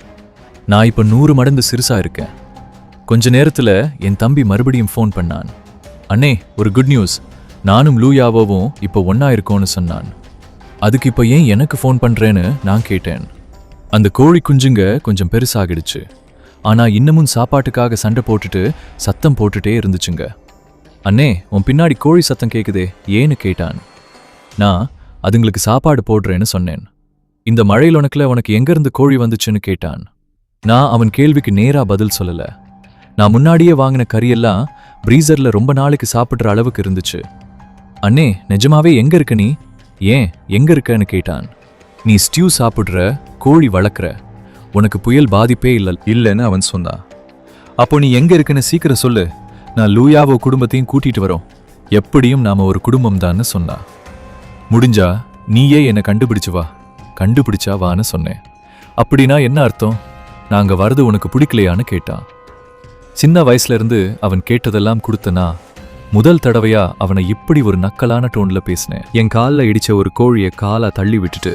நான் இப்ப 100 மடங்கு சிறுசா இருக்கேன். கொஞ்ச நேரத்துல என் தம்பி மறுபடியும் ஃபோன் பண்ணான். அண்ணே, ஒரு குட் நியூஸ், நானும் லூயாவோவும் இப்போ ஒன்னா இருக்கோன்னு சொன்னான். அதுக்கு இப்போ ஏன் எனக்கு ஃபோன் பண்றேன்னு நான் கேட்டேன். அந்த கோழி குஞ்சுங்க கொஞ்சம் பெருசாகிடுச்சு. ஆனா இன்னமும் சாப்பாட்டுக்காக சண்டை போட்டுட்டு சத்தம் போட்டுட்டே இருந்துச்சுங்க. அண்ணே, உன் பின்னாடி கோழி சத்தம் கேக்குதே, ஏன்னு கேட்டான். நான் அதுங்களுக்கு சாப்பாடு போடுறேன்னு சொன்னேன். இந்த மழையில் உனக்கு எங்கிருந்து கோழி வந்துச்சுன்னு கேட்டான். நான் அவன் கேள்விக்கு நேரா பதில் சொல்லல. நான் முன்னாடியே வாங்கின கறியெல்லாம் பிரீசர்ல ரொம்ப நாளைக்கு சாப்பிட்ற அளவுக்கு இருந்துச்சு. அண்ணே, நிஜமாவே எங்க இருக்க நீ? ஏன் எங்க இருக்கன்னு கேட்டான். நீ ஸ்டியூ சாப்பிடுற, கோழி வளர்க்குற, உனக்கு புயல் பாதிப்பே இல்லைன்னு அவன் சொன்னான். அப்போ நீ எங்க இருக்குன்னு சீக்கிரம் சொல்லு, நான் லூயாவோ குடும்பத்தையும் கூட்டிட்டு வரோம். எப்படியும் நாம ஒரு குடும்பம் தான்னு சொன்னான். முடிஞ்சா நீயே என்னை கண்டுபிடிச்சா வான்னு சொன்னேன். அப்படின்னா என்ன அர்த்தம்? நாங்க வரது உனக்கு பிடிக்கலையான்னு கேட்டான். சின்ன வயசுல இருந்து அவன் கேட்டதெல்லாம் கொடுத்தனா முதல் தடவையா அவனை இப்படி ஒரு நக்கலான டோன்ல பேசினேன். என் காலில் இடிச்ச ஒரு கோழியை காலா தள்ளி விட்டுட்டு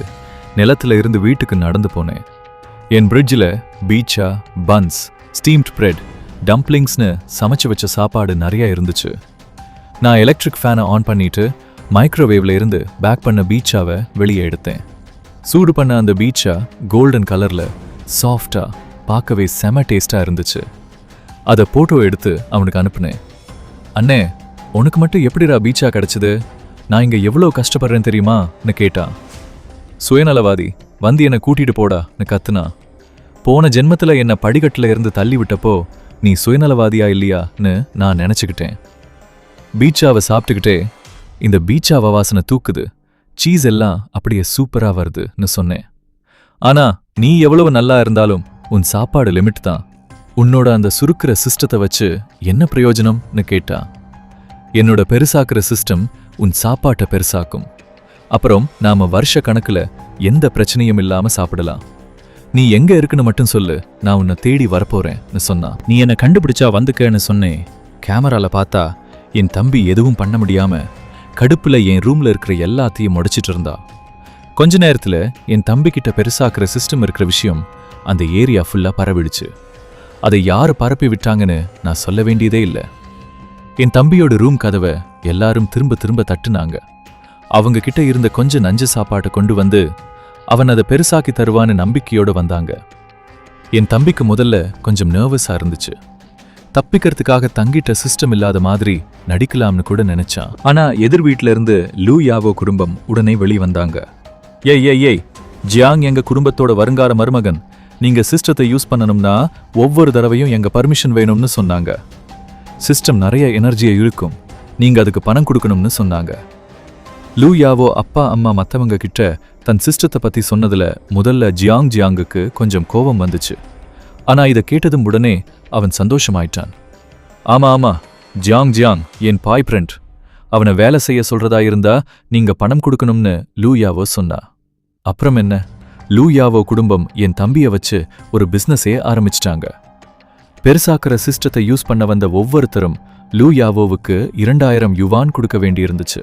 நிலத்துல இருந்து வீட்டுக்கு நடந்து போனேன். என் பிரிட்ஜில் பீச்சா, பன்ஸ், ஸ்டீம்ட் பிரெட், டம்ப்ளிங்ஸ்னு சமைச்சு வச்ச சாப்பாடு நிறைய இருந்துச்சு. நான் எலக்ட்ரிக் ஃபேனை ஆன் பண்ணிட்டு மைக்ரோவேவ்ல இருந்து பேக் பண்ண பீச்சாவை வெளியே எடுத்தேன். சூடு பண்ண அந்த பீச்சா கோல்டன் கலர்ல சாஃப்டா பார்க்கவே செம டேஸ்டா இருந்துச்சு. அதை போட்டோ எடுத்து அவனுக்கு அனுப்புனேன். அண்ணே, உனக்கு மட்டும் எப்படிடா பீச்சா கிடைச்சது? நான் இங்க எவ்வளோ கஷ்டப்படுறேன்னு தெரியுமான்னு கேட்டான். சுயநலவாதி, வந்து என்னை கூட்டிட்டு போடான்னு கத்துனா. போன ஜென்மத்துல என்னை படிக்கட்டுல இருந்து தள்ளி விட்டப்போ நீ சுயநலவாதியா இல்லையான்னு நான் நினைச்சுக்கிட்டேன். பீச்சாவை சாப்பிட்டுக்கிட்டே, இந்த பீச்சாவ வாசனை தூக்குது, சீஸ் எல்லாம் அப்படியே சூப்பரா வருதுன்னு சொன்னேன். ஆனா நீ எவ்வளவு நல்லா இருந்தாலும் உன் சாப்பாடு லிமிட் தான். உன்னோட அந்த சுருக்கிற சிஸ்டத்தை வச்சு என்ன பிரயோஜனம்னு கேட்டா. என்னோட பெருசாக்குற சிஸ்டம் உன் சாப்பாட்டை பெருசாக்கும். அப்புறம் நாம வருஷ கணக்குல எந்த பிரச்சனையும் இல்லாம சாப்பிடலாம். நீ எங்க இருக்குன்னு மட்டும் சொல்லு, நான் உன்னை தேடி வரப்போறேன்னு சொன்னான். நீ என்னை கண்டுபிடிச்சா வந்துக்கன்னு சொன்னேன். கேமரால பார்த்தா என் தம்பி எதுவும் பண்ண முடியாம கடுப்புல என் ரூம்ல இருக்கிற எல்லாத்தையும் உடைச்சிட்டு இருந்தா. கொஞ்ச நேரத்துல என் தம்பிக்கிட்ட பெருசாக்குற சிஸ்டம் இருக்கிற விஷயம் அந்த ஏரியா ஃபுல்லா பரவிடுச்சு. அதை யாரு பரப்பி விட்டாங்கன்னு நான் சொல்ல வேண்டியதே இல்லை. என் தம்பியோட ரூம் கதவை எல்லாரும் திரும்ப திரும்ப தட்டுனாங்க. அவங்க கிட்ட இருந்த கொஞ்சம் நஞ்சு சாப்பாட்டை கொண்டு வந்து அவன் அதை பெருசாக்கி தருவான்னு நம்பிக்கையோட வந்தாங்க. என் தம்பிக்கு முதல்ல கொஞ்சம் நர்வஸா இருந்துச்சு. தப்பிக்கிறதுக்காக தங்கிட்ட சிஸ்டம் இல்லாத மாதிரி நடிக்கலாம்னு கூட நினைச்சான். ஆனா எதிர் வீட்ல இருந்து லூ யாவோ குடும்பம் உடனே வெளி வந்தாங்க. ஏய் ஜியாங் எங்க குடும்பத்தோட வருங்கால மருமகன், நீங்க சிஸ்டத்தை யூஸ் பண்ணணும்னா ஒவ்வொரு தடவையும் எங்க பர்மிஷன் வேணும்னு சொன்னாங்க. சிஸ்டம் நிறைய எனர்ஜியை இழுக்கும், நீங்க அதுக்கு பணம் கொடுக்கணும்னு சொன்னாங்க. லூ யாவோ அப்பா அம்மா மத்தவங்க கிட்ட தன் சிஸ்டத்தை பத்தி சொன்னதுல முதல்ல ஜியாங்குக்கு கொஞ்சம் கோபம் வந்துச்சு. ஆனா இதை கேட்டதும் உடனே அவன் சந்தோஷமாயிட்டான். ஆமா ஜியாங் என் பாய் ஃப்ரெண்ட், அவனை வேலை செய்ய சொல்றதா இருந்தா நீங்க பணம் கொடுக்கணும்னு லூ யாவோ சொன்னா. அப்புறம் என்ன, லூ யாவோ குடும்பம் என் தம்பியை வச்சு ஒரு பிசினஸே ஆரம்பிச்சிட்டாங்க. பெருசாக்குற சிஸ்டத்தை யூஸ் பண்ண வந்த ஒவ்வொருத்தரும் லூ யாவோவுக்கு 2000 யுவான் கொடுக்க வேண்டியிருந்துச்சு.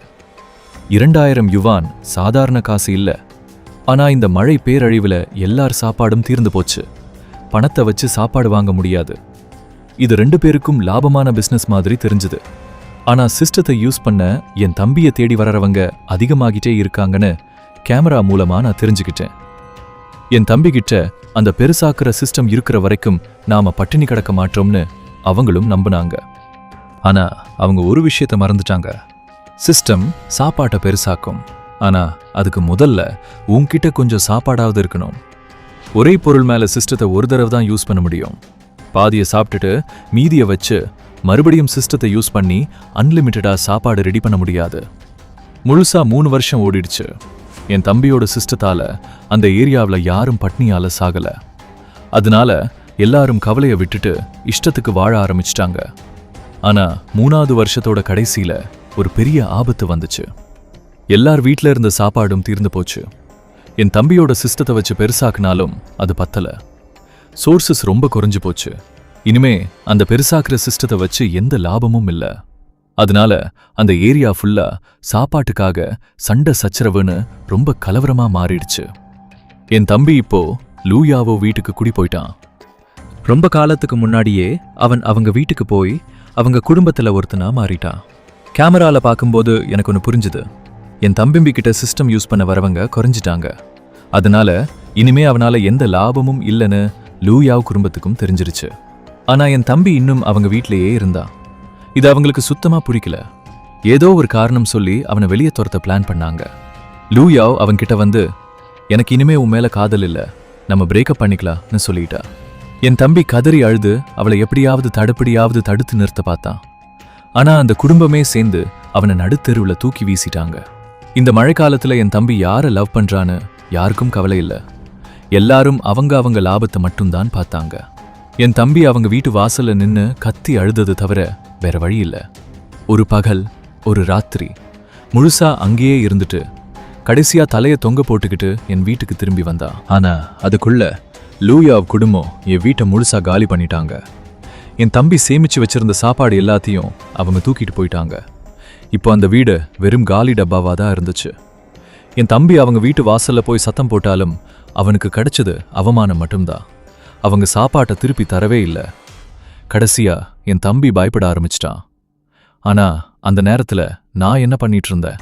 2000 யுவான் சாதாரண காசு இல்ல. ஆனா இந்த மழை பேரழிவுல எல்லார் சாப்பாடும் தீர்ந்து போச்சு. பணத்தை வச்சு சாப்பாடு வாங்க முடியாது. இது 2 பேருக்கும் லாபமான பிசினஸ் மாதிரி தெரிஞ்சது. ஆனா சிஸ்டத்தை யூஸ் பண்ண என் தம்பியை தேடி வரறவங்க அதிகமாகிட்டே இருக்காங்கன்னு கேமரா மூலமா நான் தெரிஞ்சுக்கிட்டேன். என் தம்பிகிட்ட அந்த பெருசாக்குற சிஸ்டம் இருக்கிற வரைக்கும் நாம பட்டினி கிடக்க மாட்டோம்னு அவங்களும் நம்பினாங்க. ஆனா அவங்க ஒரு விஷயத்தை மறந்துட்டாங்க. சிஸ்டம் சாப்பாட்டை பெருசாக்கும், ஆனா அதுக்கு முதல்ல உன்கிட்ட கொஞ்சம் சாப்பாடாவது இருக்கணும். ஒரே பொருள் மேல சிஸ்டத்தை ஒரு தடவை தான் யூஸ் பண்ண முடியும். பாதியை சாப்பிட்டுட்டு மீதியை வச்சு மறுபடியும் சிஸ்டத்தை யூஸ் பண்ணி அன்லிமிட்டடா சாப்பாடு ரெடி பண்ண முடியாது. முழுசா 3 வருஷம் ஓடிடுச்சு. என் தம்பியோட சிஸ்டத்தால அந்த ஏரியாவில் யாரும் பட்னியால சாகல. அதனால எல்லாரும் கவலையை விட்டுட்டு இஷ்டத்துக்கு வாழ ஆரம்பிச்சிட்டாங்க. ஆனா 3வது வருஷத்தோட கடைசியில ஒரு பெரிய ஆபத்து வந்துச்சு. எல்லார் வீட்ல இருந்த சாப்பாடும் தீர்ந்து போச்சு. என் தம்பியோட சிஸ்டத்தை வச்சு பெருசாக்குனாலும் அது பத்தல. சோர்சஸ் ரொம்ப குறைஞ்சு போச்சு. இனிமே அந்த பெருசாக்குற சிஸ்டத்தை வச்சு எந்த லாபமும் இல்ல. அதனால அந்த ஏரியா ஃபுல்லா சாப்பாட்டுக்காக சண்டை சச்சரவுன்னு ரொம்ப கலவரமா மாறிடுச்சு. என் தம்பி இப்போ லூ யாவோ வீட்டுக்கு குடி போயிட்டான். ரொம்ப காலத்துக்கு முன்னாடியே அவன் அவங்க வீட்டுக்கு போய் அவங்க குடும்பத்துல ஒருத்தனா மாறிட்டான். கேமரால பார்க்கும்போது எனக்கு ஒன்று புரிஞ்சுது. என் தம்பிக்கிட்ட சிஸ்டம் யூஸ் பண்ண வரவங்க குறைஞ்சிட்டாங்க. அதனால இனிமே அவனால எந்த லாபமும் இல்லைன்னு லூ யாவ் குடும்பத்துக்கும் தெரிஞ்சிருச்சு. ஆனா என் தம்பி இன்னும் அவங்க வீட்டிலேயே இருந்தான். இது அவங்களுக்கு சுத்தமா பிடிக்கல. ஏதோ ஒரு காரணம் சொல்லி அவனை வெளியே துரத்த பிளான் பண்ணாங்க. லூ யாவ் அவன்கிட்ட வந்து, எனக்கு இனிமே உன் மேல காதல் இல்ல, நம்ம பிரேக்கப் பண்ணிக்கலாம்னு சொல்லிட்டா. என் தம்பி கதறி அழுது அவளை எப்படியாவது தடுத்து நிறுத்த பார்த்தான். ஆனா அந்த குடும்பமே சேர்ந்து அவனை நடுத்தெருவுல தூக்கி வீசிட்டாங்க. இந்த மழைக்காலத்துல என் தம்பி யாரை லவ் பண்றான்னு யாருக்கும் கவலை இல்ல. எல்லாரும் அவங்க லாபத்தை மட்டும்தான் பார்த்தாங்க. என் தம்பி அவங்க வீட்டு வாசல்ல நின்னு கத்தி அழுதது தவிர வேற வழி இல்ல. ஒரு பகல், ஒரு ராத்திரி முழுசா அங்கேயே இருந்துட்டு கடைசியா தலைய தொங்க போட்டுக்கிட்டு என் வீட்டுக்கு திரும்பி வந்தா. ஆனா அதுக்குள்ள லூ யாவ் குடும்பம் என் வீட்டை முழுசா காலி பண்ணிட்டாங்க. என் தம்பி சேமிச்சு வச்சிருந்த சாப்பாடு எல்லாத்தையும் அவங்க தூக்கிட்டு போயிட்டாங்க. இப்போ அந்த வீடு வெறும் காலி டப்பாவா தான் இருந்துச்சு. என் தம்பி அவங்க வீட்டு வாசல்ல போய் சத்தம் போட்டாலும் அவனுக்கு கிடைச்சது அவமானம் மட்டும்தான். அவங்க சாப்பாட்டை திருப்பி தரவே இல்லை. கடைசியா என் தம்பி பயப்பட ஆரம்பிச்சிட்டான். ஆனா அந்த நேரத்துல நான் என்ன பண்ணிட்டு இருந்தேன்?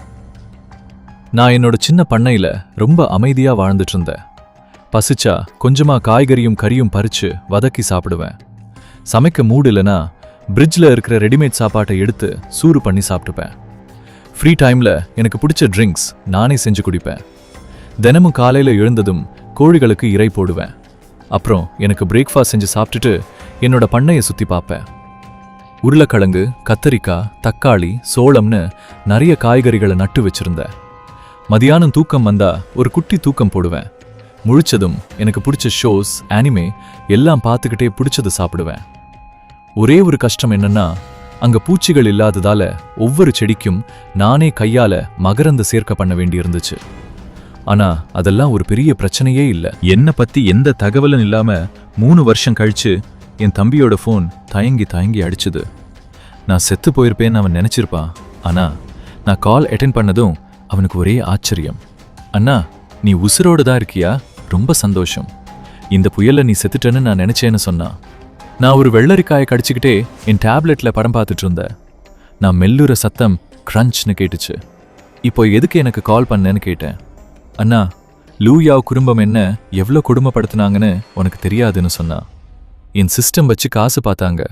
நான் என்னோட சின்ன பண்ணையில ரொம்ப அமைதியா வாழ்ந்துட்டு இருந்தேன். பசிச்சா கொஞ்சமா காய்கறியும் கறியும் பறிச்சு வதக்கி சாப்பிடுவேன். சமைக்க மூடு இல்லைனா பிரிட்ஜில் இருக்கிற ரெடிமேட் சாப்பாட்டை எடுத்து சூறு பண்ணி சாப்பிட்டுப்பேன். ஃப்ரீ டைம்ல எனக்கு பிடிச்ச ட்ரிங்க்ஸ் நானே செஞ்சு குடிப்பேன். தினமும் காலையில எழுந்ததும் கோழிகளுக்கு இறை போடுவேன். அப்புறம் எனக்கு பிரேக்ஃபாஸ்ட் செஞ்சு சாப்பிட்டுட்டு என்னோட பண்ணையை சுத்தி பார்ப்பேன். உருளைக்கிழங்கு, கத்தரிக்காய், தக்காளி, சோளம்னு நிறைய காய்கறிகளை நட்டு வச்சிருந்தேன். மதியானம் தூக்கம் வந்தா ஒரு குட்டி தூக்கம் போடுவேன். முழிச்சதும் எனக்கு பிடிச்ச ஷோஸ், ஆனிமே எல்லாம் பார்த்துக்கிட்டே பிடிச்சது சாப்பிடுவேன். ஒரே ஒரு கஷ்டம் என்னன்னா, அங்க பூச்சிகள் இல்லாததால ஒவ்வொரு செடிக்கும் நானே கையால மகரந்த சேர்க்க பண்ண வேண்டியிருந்துச்சு. ஆனா அதெல்லாம் ஒரு பெரிய பிரச்சனையே இல்ல. என்னை பத்தி எந்த தகவலும் இல்லாம 3 வருஷம் கழிச்சு என் தம்பியோட ஃபோன் தயங்கி அடிச்சுது. நான் செத்து போயிருப்பேன்னு அவன் நினைச்சிருப்பான். ஆனா நான் கால் அட்டென்ட் பண்ணதும் அவனுக்கு ஒரே ஆச்சரியம். அண்ணா, நீ உசுரோட தான் இருக்கியா? ரொம்ப சந்தோஷம். இந்த புயல்ல நீ செத்துட்டேன்னு நான் நினைச்சேன்னு சொன்னான். நான் ஒரு வெள்ளரிக்காயை கடிச்சுக்கிட்டே என் டேப்லெட்ல படம் பார்த்துட்டு இருந்தேன். நான் மெல்லுற சத்தம் கிரன்ச்னு கேட்டுச்சு. இப்போ எதுக்கு எனக்கு கால் பண்ணேன்னு கேட்டேன். அண்ணா, லூ யாவ் குடும்பம் என்ன எவ்வளோ கொடுமைப்படுத்தினாங்கன்னு உனக்கு தெரியாதுன்னு சொன்னா. என் சிஸ்டம் வச்சு காசு பார்த்தாங்க.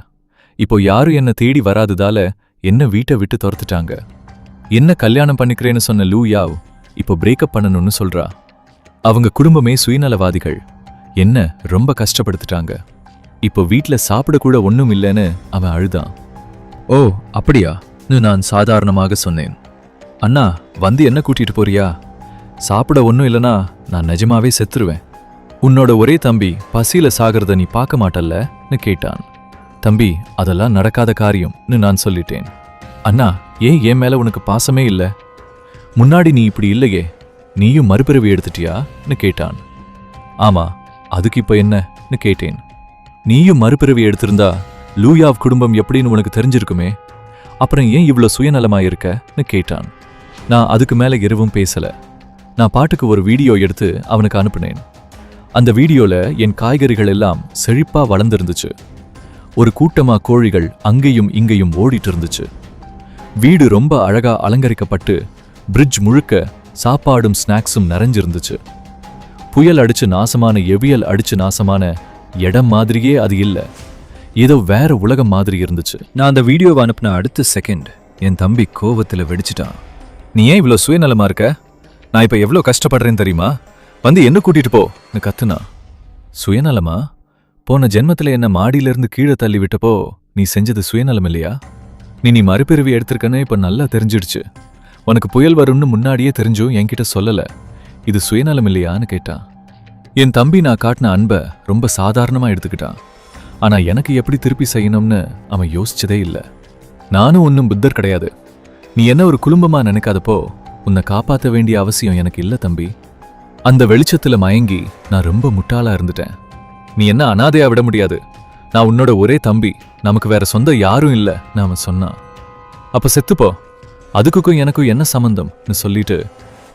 இப்போ யாரும் என்ன தேடி வராததால என்ன வீட்டை விட்டு துரத்துட்டாங்க. என்ன கல்யாணம் பண்ணிக்கிறேன்னு சொன்ன லூ யாவ் இப்போ பிரேக்கப் பண்ணணும்னு சொல்றா. அவங்க குடும்பமே சுயநலவாதிகள், என்ன ரொம்ப கஷ்டப்படுத்திட்டாங்க. இப்போ வீட்ல சாப்பிடக்கூட ஒன்றும் இல்லைன்னு அவன் அழுதான். ஓ அப்படியா? நான் சாதாரணமாக சொன்னேன். அண்ணா வந்து என்ன கூட்டிட்டு போறியா? சாப்பிட ஒன்றும் இல்லைனா நான் நிஜமாவே செத்துருவேன். உன்னோட ஒரே தம்பி பசியில சாகிறத நீ பார்க்க மாட்டல்லன்னு கேட்டான். தம்பி அதெல்லாம் நடக்காத காரியம்னு நான் சொல்லிட்டேன். அண்ணா ஏன் என் மேல உனக்கு பாசமே இல்லை? முன்னாடி நீ இப்படி இல்லையே, நீயும் மறுபிறவி எடுத்துட்டியான்னு கேட்டான். ஆமா, அதுக்கு இப்போ என்னன்னு கேட்டேன். நீயும் மறுபிறவி எடுத்திருந்தா லூ யாவ் குடும்பம் எப்படின்னு உனக்கு தெரிஞ்சிருக்குமே, அப்புறம் ஏன் இவ்வளோ சுயநலமாயிருக்கன்னு கேட்டான். நான் அதுக்கு மேல எதுவும் பேசல. நான் பாட்டுக்கு ஒரு வீடியோ எடுத்து அவனுக்கு அனுப்புனேன். அந்த வீடியோல என் காய்கறிகள் எல்லாம் செழிப்பா வளர்ந்துருந்துச்சு. ஒரு கூட்டமா கோழிகள் அங்கேயும் இங்கேயும் ஓடிட்டு இருந்துச்சு. வீடு ரொம்ப அழகா அலங்கரிக்கப்பட்டு பிரிட்ஜ் முழுக்க சாப்பாடும் ஸ்நாக்ஸும் நிறைஞ்சிருந்துச்சு. புயல் அடிச்சு நாசமான எவியல் அடிச்சு நாசமான இடம் மாதிரியே அது இல்லை, ஏதோ வேற உலகம் மாதிரி இருந்துச்சு. நான் அந்த வீடியோவை அனுப்பின அடுத்த செகண்ட் என் தம்பி கோவத்தில் வெடிச்சிட்டான். நீ ஏன் இவ்வளோ சுயநலமா இருக்க? நான் இப்போ எவ்வளோ கஷ்டப்படுறேன்னு தெரியுமா? வந்து என்ன கூட்டிட்டு போன்னு கத்துனா. சுயநலமா? போன ஜென்மத்தில் என்ன மாடியிலிருந்து கீழே தள்ளி விட்டப்போ நீ செஞ்சது சுயநலம் இல்லையா? நீ மறுபிறவி எடுத்திருக்கன்னு இப்போ நல்லா தெரிஞ்சிடுச்சு. உனக்கு புயல் வரும்னு முன்னாடியே தெரிஞ்சும் என்கிட்ட சொல்லலை. இது சுயநலம் இல்லையான்னு கேட்டான். என் தம்பி நான் காட்டின அன்பை ரொம்ப சாதாரணமாக எடுத்துக்கிட்டான். ஆனா எனக்கு எப்படி திருப்பி செய்யணும்னு அவன் யோசிச்சதே இல்லை. நானும் ஒன்றும் புத்தர் கிடையாது. நீ என்ன ஒரு குடும்பமா நினைக்காதப்போ உன்னை காப்பாற்ற வேண்டிய அவசியம் எனக்கு இல்லை தம்பி. அந்த வெளிச்சத்துல மயங்கி நான் ரொம்ப முட்டாளா இருந்துட்டேன். நீ என்ன அனாதையா விட முடியாது. நான் உன்னோட ஒரே தம்பி, நமக்கு வேற சொந்த யாரும் இல்லைன்னு அவன் சொன்னான். அப்ப செத்துப்போ, அதுக்கும் எனக்கும் என்ன சம்பந்தம்னு சொல்லிட்டு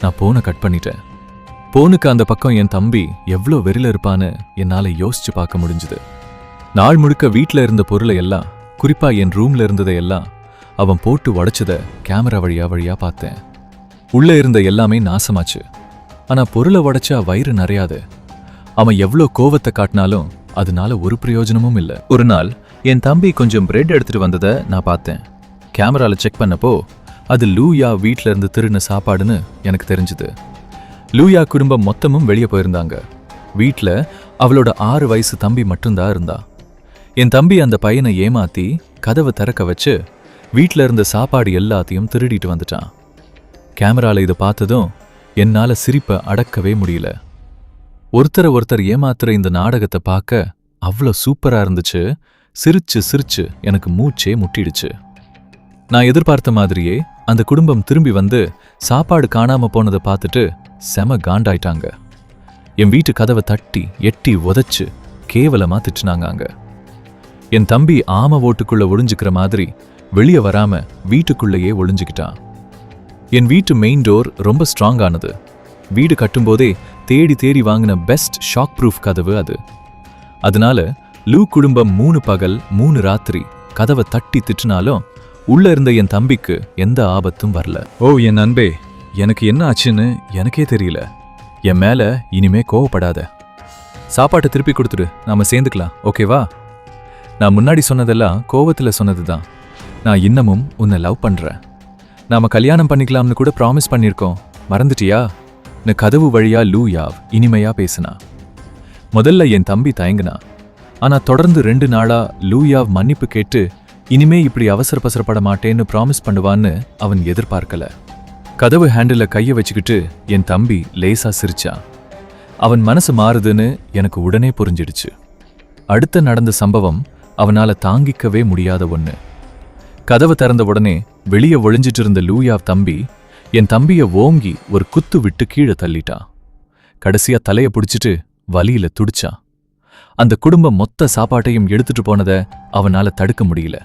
நான் போனை கட் பண்ணிட்டேன். போனுக்கு அந்த பக்கம் என் தம்பி எவ்வளோ வெறில இருப்பான்னு என்னால யோசிச்சு பார்க்க முடிஞ்சுது. நாள் முழுக்க வீட்டில் இருந்த பொருளை எல்லாம், குறிப்பா என் ரூம்ல இருந்ததை எல்லாம் அவன் போட்டு உடைச்சத கேமரா வழியா பார்த்தேன். உள்ள இருந்த எல்லாமே நாசமாச்சு. ஆனா பொருளை உடைச்சா வயிறு நிறையாது. அவன் எவ்வளோ கோவத்தை காட்டினாலும் அதனால ஒரு பிரயோஜனமும் இல்லை. ஒரு நாள் என் தம்பி கொஞ்சம் பிரெட் எடுத்துட்டு வந்ததை நான் பார்த்தேன். கேமரால செக் பண்ணப்போ அது லூ யாவ் வீட்டில இருந்து திருடின சாப்பாடுன்னு எனக்கு தெரிஞ்சுது. லூ யாவ் குடும்பம் மொத்தமும் வெளியே போயிருந்தாங்க. வீட்டில் அவளோட 6 வயசு தம்பி மட்டும்தான் இருந்தா. என் தம்பி அந்த பையனை ஏமாத்தி கதவை திறக்க வச்சு வீட்டில் இருந்த சாப்பாடு எல்லாத்தையும் திருடிட்டு வந்துட்டான். கேமரால இதை பார்த்ததும் என்னால சிரிப்பை அடக்கவே முடியல. ஒருத்தர் ஏமாத்துற இந்த நாடகத்தை பார்க்க அவ்வளோ சூப்பரா இருந்துச்சு. சிரிச்சு சிரிச்சு எனக்கு மூச்சே முட்டிடுச்சு. நான் எதிர்பார்த்த மாதிரியே அந்த குடும்பம் திரும்பி வந்து சாப்பாடு காணாம போனதை பார்த்துட்டு செம காண்டாயிட்டாங்க. என் வீட்டு கதவை தட்டி எட்டி உதைச்சு கேவலமா திட்டுனாங்க. அங்க என் தம்பி ஆம ஓட்டுக்குள்ள ஒளிஞ்சுக்கிற மாதிரி வெளியே வராம வீட்டுக்குள்ளேயே ஒளிஞ்சுக்கிட்டான். என் வீட்டு மெயின் டோர் ரொம்ப ஸ்ட்ராங்கானது. வீடு கட்டும்போதே தேடி வாங்கின பெஸ்ட் ஷாக் ப்ரூஃப் கதவு அது. அதனால லூ குடும்பம் 3 பகல் 3 ராத்திரி கதவை தட்டி திட்டுனாலும் உள்ள இருந்த என் தம்பிக்கு எந்த ஆபத்தும் வரல. ஓ என் அன்பே, எனக்கு என்ன ஆச்சுன்னு எனக்கே தெரியல. என் மேல இனிமே கோவப்படாத. சாப்பாட்டை திருப்பி கொடுத்துடு, நாம சேர்ந்துக்கலாம், ஓகேவா? நான் முன்னாடி சொன்னதெல்லாம் கோவத்துல சொன்னதுதான். நான் இன்னமும் உன்னை லவ் பண்றேன். நாம கல்யாணம் பண்ணிக்கலாம்னு கூட ப்ராமிஸ் பண்ணிருக்கோம், மறந்துட்டியா? கதவு வழியா லூ யாவ் இனிமையா பேசினா. முதல்ல என் தம்பி தயங்கினா. ஆனா தொடர்ந்து 2 நாளா லூ யாவ் மன்னிப்பு கேட்டு இனிமே இப்படி அவசரப்பட மாட்டேன்னு ப்ராமிஸ் பண்ணுவான்னு அவன் எதிர்பார்க்கல. கதவு ஹேண்டில் கைய வச்சுக்கிட்டு என் தம்பி லேசா சிரிச்சான். அவன் மனசு மாறுதுன்னு எனக்கு உடனே புரிஞ்சிடுச்சு. அடுத்த நடந்த சம்பவம் அவனால தாங்கிக்கவே முடியாத ஒண்ணு. கதவு திறந்த உடனே வெளியே ஒளிஞ்சிட்டு இருந்த லூ யாவ் தம்பி என் தம்பிய ஓங்கி ஒரு குத்து விட்டு கீழே தள்ளிட்டான். கடைசியா தலைய பிடிச்சிட்டு வலியில துடிச்சான். அந்த குடும்பம் மொத்த சாப்பாட்டையும் எடுத்துட்டு போனத அவனால தடுக்க முடியல.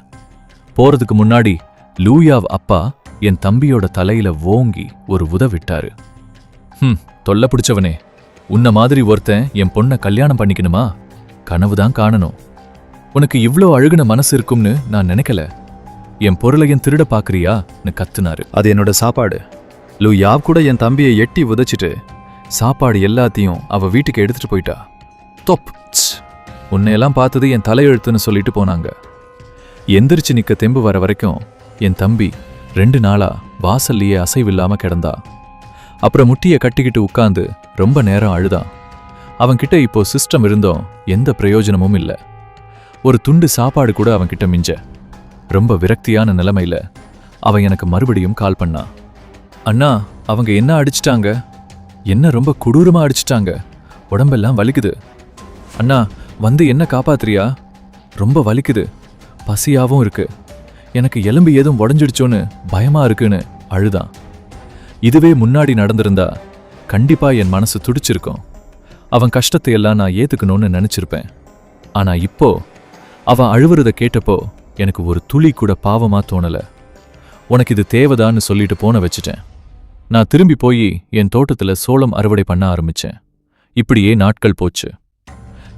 போறதுக்கு முன்னாடி லூ யாவ் அப்பா என் தம்பியோட தலையில ஓங்கி ஒரு உத விட்டாரு. தொல்லை பிடிச்சவனே, உன்ன மாதிரி ஒருத்தன் என் பொண்ணை கல்யாணம் பண்ணிக்கணுமா? கனவுதான் காணணும். உனக்கு இவ்ளோ அழுகுன மனசு இருக்கும்னு நான் நினைக்கல. என் பொருளையும் திருட பாக்குறியான்னு கத்துனாரு. அது என்னோட சாப்பாடு. லூ யாவ் கூட என் தம்பியை எட்டி உதைச்சிட்டு சாப்பாடு எல்லாத்தையும் அவ வீட்டுக்கு எடுத்துட்டு போயிட்டா. தொப், உன்னையெல்லாம் பார்த்தது என் தலையெழுத்துன்னு சொல்லிட்டு போனாங்க. எந்திரிச்சு நிக்க தெம்பு வர வரைக்கும் என் தம்பி 2 நாளா வாசல்லையே அசைவில்லாம கிடந்தா. அப்புறம் முட்டியை கட்டிக்கிட்டு உட்கார்ந்து ரொம்ப நேரம் அழுதான். அவன்கிட்ட இப்போ சிஸ்டம் இருந்தோம் எந்த பிரயோஜனமும் இல்லை. ஒரு துண்டு சாப்பாடு கூட அவன்கிட்ட மிஞ்ச. ரொம்ப விரக்தியான நிலைமையில அவன் எனக்கு மறுபடியும் கால் பண்ணான். அண்ணா, அவங்க என்ன அடிச்சிட்டாங்க, என்ன ரொம்ப கொடூரமா அடிச்சிட்டாங்க, உடம்பெல்லாம் வலிக்குது. அண்ணா, வந்து என்ன காப்பாத்துறியா, ரொம்ப வலிக்குது, பசியாவும் இருக்கு, எனக்கு எலும்பு ஏதும் உடஞ்சிடுச்சோன்னு பயமா இருக்குன்னு அழுதான். இதுவே முன்னாடி நடந்திருந்தா கண்டிப்பா என் மனசு துடிச்சிருக்கும். அவன் கஷ்டத்தை எல்லாம் நான் ஏத்துக்கணும்னு நினைச்சிருப்பேன். ஆனா இப்போ அவன் அழுவுறத கேட்டப்போ எனக்கு ஒரு துளி கூட பாவமா தோணல. உனக்கு இது தேவைதான்னு சொல்லிட்டு போன வச்சுட்டேன். நான் திரும்பி போய் என் தோட்டத்துல சோளம் அறுவடை பண்ண ஆரம்பிச்சேன். இப்படியே நாட்கள் போச்சு.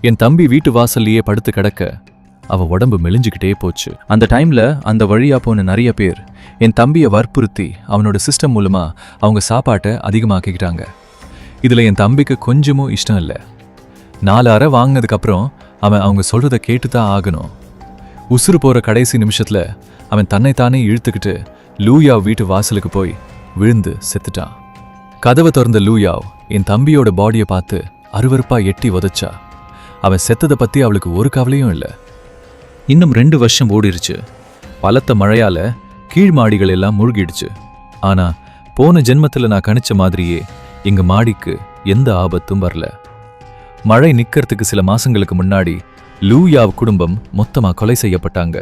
என் தம்பி வீட்டு வாசல்லையே படுத்து கிடக்க அவ உடம்பு மெலிஞ்சுக்கிட்டே போச்சு. அந்த டைம்ல அந்த வழியா போன நிறைய பேர் என் தம்பியை வற்புறுத்தி அவனோட சிஸ்டம் மூலமா அவங்க சாப்பாட்டை அதிகமாக்கிக்கிட்டாங்க. இதுல என் தம்பிக்கு கொஞ்சமும் இஷ்டம் இல்லை. 4 அறை வாங்கினதுக்கு அப்புறம் அவன் அவங்க சொல்றத கேட்டுதான் ஆகணும். உசுறு போற கடைசி நிமிஷத்துல அவன் தன்னைத்தானே இழுத்துக்கிட்டு லூயாவ் வீட்டு வாசலுக்கு போய் விழுந்து செத்துட்டான். கதவை திறந்த லூயாவ் என் தம்பியோட பாடியை பார்த்து அருவருப்பா எட்டி உதைச்சா. அவன் செத்ததை பத்தி அவளுக்கு ஒரு கவலையும் இல்லை. இன்னும் 2 வருஷம் ஓடிருச்சு. பலத்த மழையால கீழ் மாடிகள் எல்லாம் மூழ்கிடுச்சு. ஆனா போன ஜென்மத்துல நான் கணிச்ச மாதிரியே எங்க மாடிக்கு எந்த ஆபத்தும் வரல. மழை நிக்கிறதுக்கு சில மாசங்களுக்கு முன்னாடி லூயாவ் குடும்பம் மொத்தமா கொலை செய்யப்பட்டாங்க.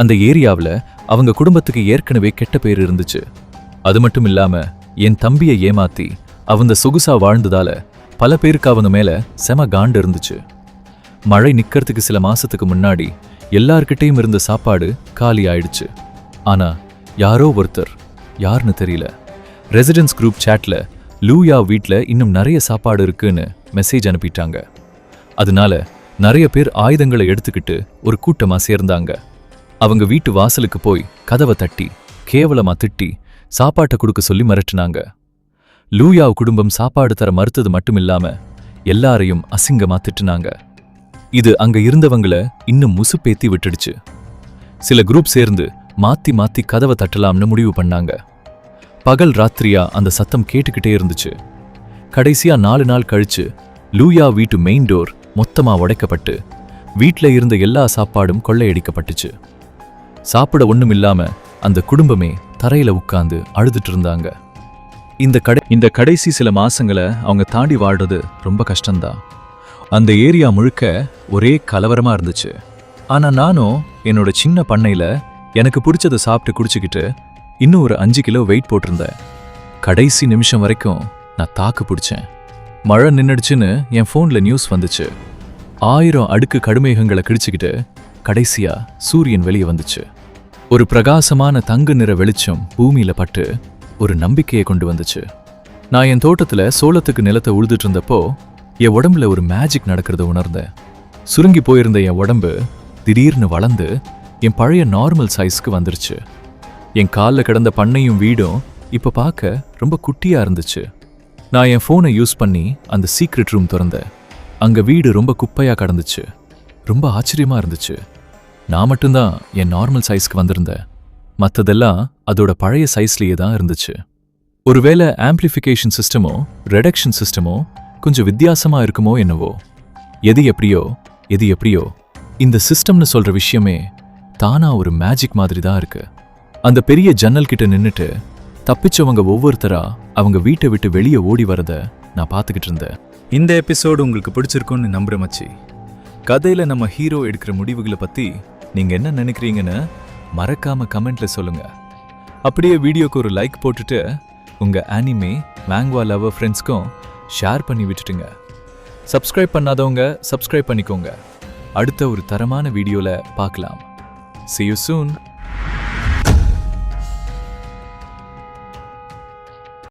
அந்த ஏரியாவில் அவங்க குடும்பத்துக்கு ஏற்கனவே கெட்ட பேர் இருந்துச்சு. அது மட்டும் இல்லாம என் தம்பியை ஏமாத்தி அவங்க சொகுசா வாழ்ந்ததால பல பேருக்கு அவங்க மேல செம காண்டு இருந்துச்சு. மழை நிக்கிறதுக்கு சில மாசத்துக்கு முன்னாடி எல்லார்கிட்டையும் இருந்த சாப்பாடு காலி ஆயிடுச்சு. ஆனா யாரோ ஒருத்தர், யாருன்னு தெரியல, ரெசிடென்ஸ் குரூப் சாட்ல லூயா வீட்ல இன்னும் நிறைய சாப்பாடு இருக்குன்னு மெசேஜ் அனுப்பிட்டாங்க. அதனால நிறைய பேர் ஆயுதங்களை எடுத்துக்கிட்டு ஒரு கூட்டமா சேர்ந்தாங்க. அவங்க வீட்டு வாசலுக்கு போய் கதவை தட்டி கேவலமா திட்டி சாப்பாட்டை கொடுக்க சொல்லி மிரட்டினாங்க. லூயாவ் குடும்பம் சாப்பாடு தர மறுத்தது மட்டும் இல்லாம எல்லாரையும் அசிங்கமா திட்டுனாங்க. இது அங்க இருந்தவங்கள இன்னும் முசுப்பேத்தி விட்டுடுச்சு. சில குரூப் சேர்ந்து மாத்தி மாத்தி கதவை தட்டலாம்னு முடிவு பண்ணாங்க. பகல் ராத்திரியா அந்த சத்தம் கேட்டுக்கிட்டே இருந்துச்சு. கடைசியா 4 நாள் கழிச்சு லூயா வீட்டு மெயின் டோர் மொத்தமா உடைக்கப்பட்டு வீட்ல இருந்த எல்லா சாப்பாடும் கொள்ளையடிக்கப்பட்டுச்சு. சாப்பிட ஒண்ணும் இல்லாம அந்த குடும்பமே தரையில உட்கார்ந்து அழுதுட்டு இருந்தாங்க. இந்த கடைசி சில மாசங்களை அவங்க தாண்டி வாழ்றது ரொம்ப கஷ்டம்தான். அந்த ஏரியா முழுக்க ஒரே கலவரமா இருந்துச்சு. ஆனா நானும் என்னோட சின்ன பண்ணையில எனக்கு பிடிச்சதை சாப்பிட்டு குடிச்சுக்கிட்டு இன்னும் ஒரு 5 கிலோ வெயிட் போட்டிருந்தேன். கடைசி நிமிஷம் வரைக்கும் நான் தாக்கு பிடிச்சேன். மழை நின்னுடுச்சுன்னு என் ஃபோன்ல நியூஸ் வந்துச்சு. 1000 அடுக்கு கடுமேகங்களை கிழிச்சுக்கிட்டு கடைசியா சூரியன் வெளியே வந்துச்சு. ஒரு பிரகாசமான தங்க நிற வெளிச்சம் பூமியில பட்டு ஒரு நம்பிக்கையை கொண்டு வந்துச்சு. நான் என் தோட்டத்துல சோளத்துக்கு நிலத்தை உழுதுட்டு இருந்தப்போ என் உடம்புல ஒரு மேஜிக் நடக்கிறத உணர்ந்தேன். சுருங்கி போயிருந்த என் உடம்பு திடீர்னு வளர்ந்து என் பழைய நார்மல் சைஸ்க்கு வந்துருச்சு. என் காலில் கிடந்த பண்ணையும் வீடும் இப்ப பார்க்க ரொம்ப குட்டியா இருந்துச்சு. நான் என் ஃபோனை யூஸ் பண்ணி அந்த சீக்ரெட் ரூம் திறந்தேன். அங்க வீடு ரொம்ப குப்பையா கடந்துச்சு. ரொம்ப ஆச்சரியமா இருந்துச்சு. நான் மட்டும்தான் என் நார்மல் சைஸ்க்கு வந்திருந்தேன். மற்றதெல்லாம் அதோட பழைய சைஸ்லயே தான் இருந்துச்சு. ஒருவேளை ஆம்பிளிஃபிகேஷன் சிஸ்டமோ ரெடக்ஷன் சிஸ்டமோ கொஞ்சம் வித்தியாசமா இருக்குமோ என்னவோ. எது எப்படியோ இந்த சிஸ்டம்னு சொல்ற விஷயமே தானா ஒரு மேஜிக் மாதிரி தான் இருக்கு. அந்த பெரிய ஜன்னல் கிட்ட நின்னுட்டு தப்பிச்சவங்க ஒவ்வொருத்தரா அவங்க வீட்டை விட்டு வெளியே ஓடி வரத நான் பார்த்துக்கிட்டு இருந்தேன். இந்த எபிசோடு உங்களுக்கு பிடிச்சிருக்கும்னு நம்புற மச்சி. கதையில நம்ம ஹீரோ எடுக்கிற முடிவுகளை பத்தி நீங்க என்ன நினைக்கிறீங்கன்னு மறக்காம கமெண்ட்ல சொல்லுங்க. அப்படியே வீடியோக்கு ஒரு லைக் போட்டுட்டு உங்க அனிமே மேங்வா லவர் ஃப்ரெண்ட்ஸ்க்கும் ஷேர் பண்ணி விட்டுட்டுங்க. சப்ஸ்கிரைப் பண்ணாதவங்க சப்ஸ்கிரைப் பண்ணிக்கோங்க. அடுத்த ஒரு தரமான வீடியோல பார்க்கலாம். See you soon.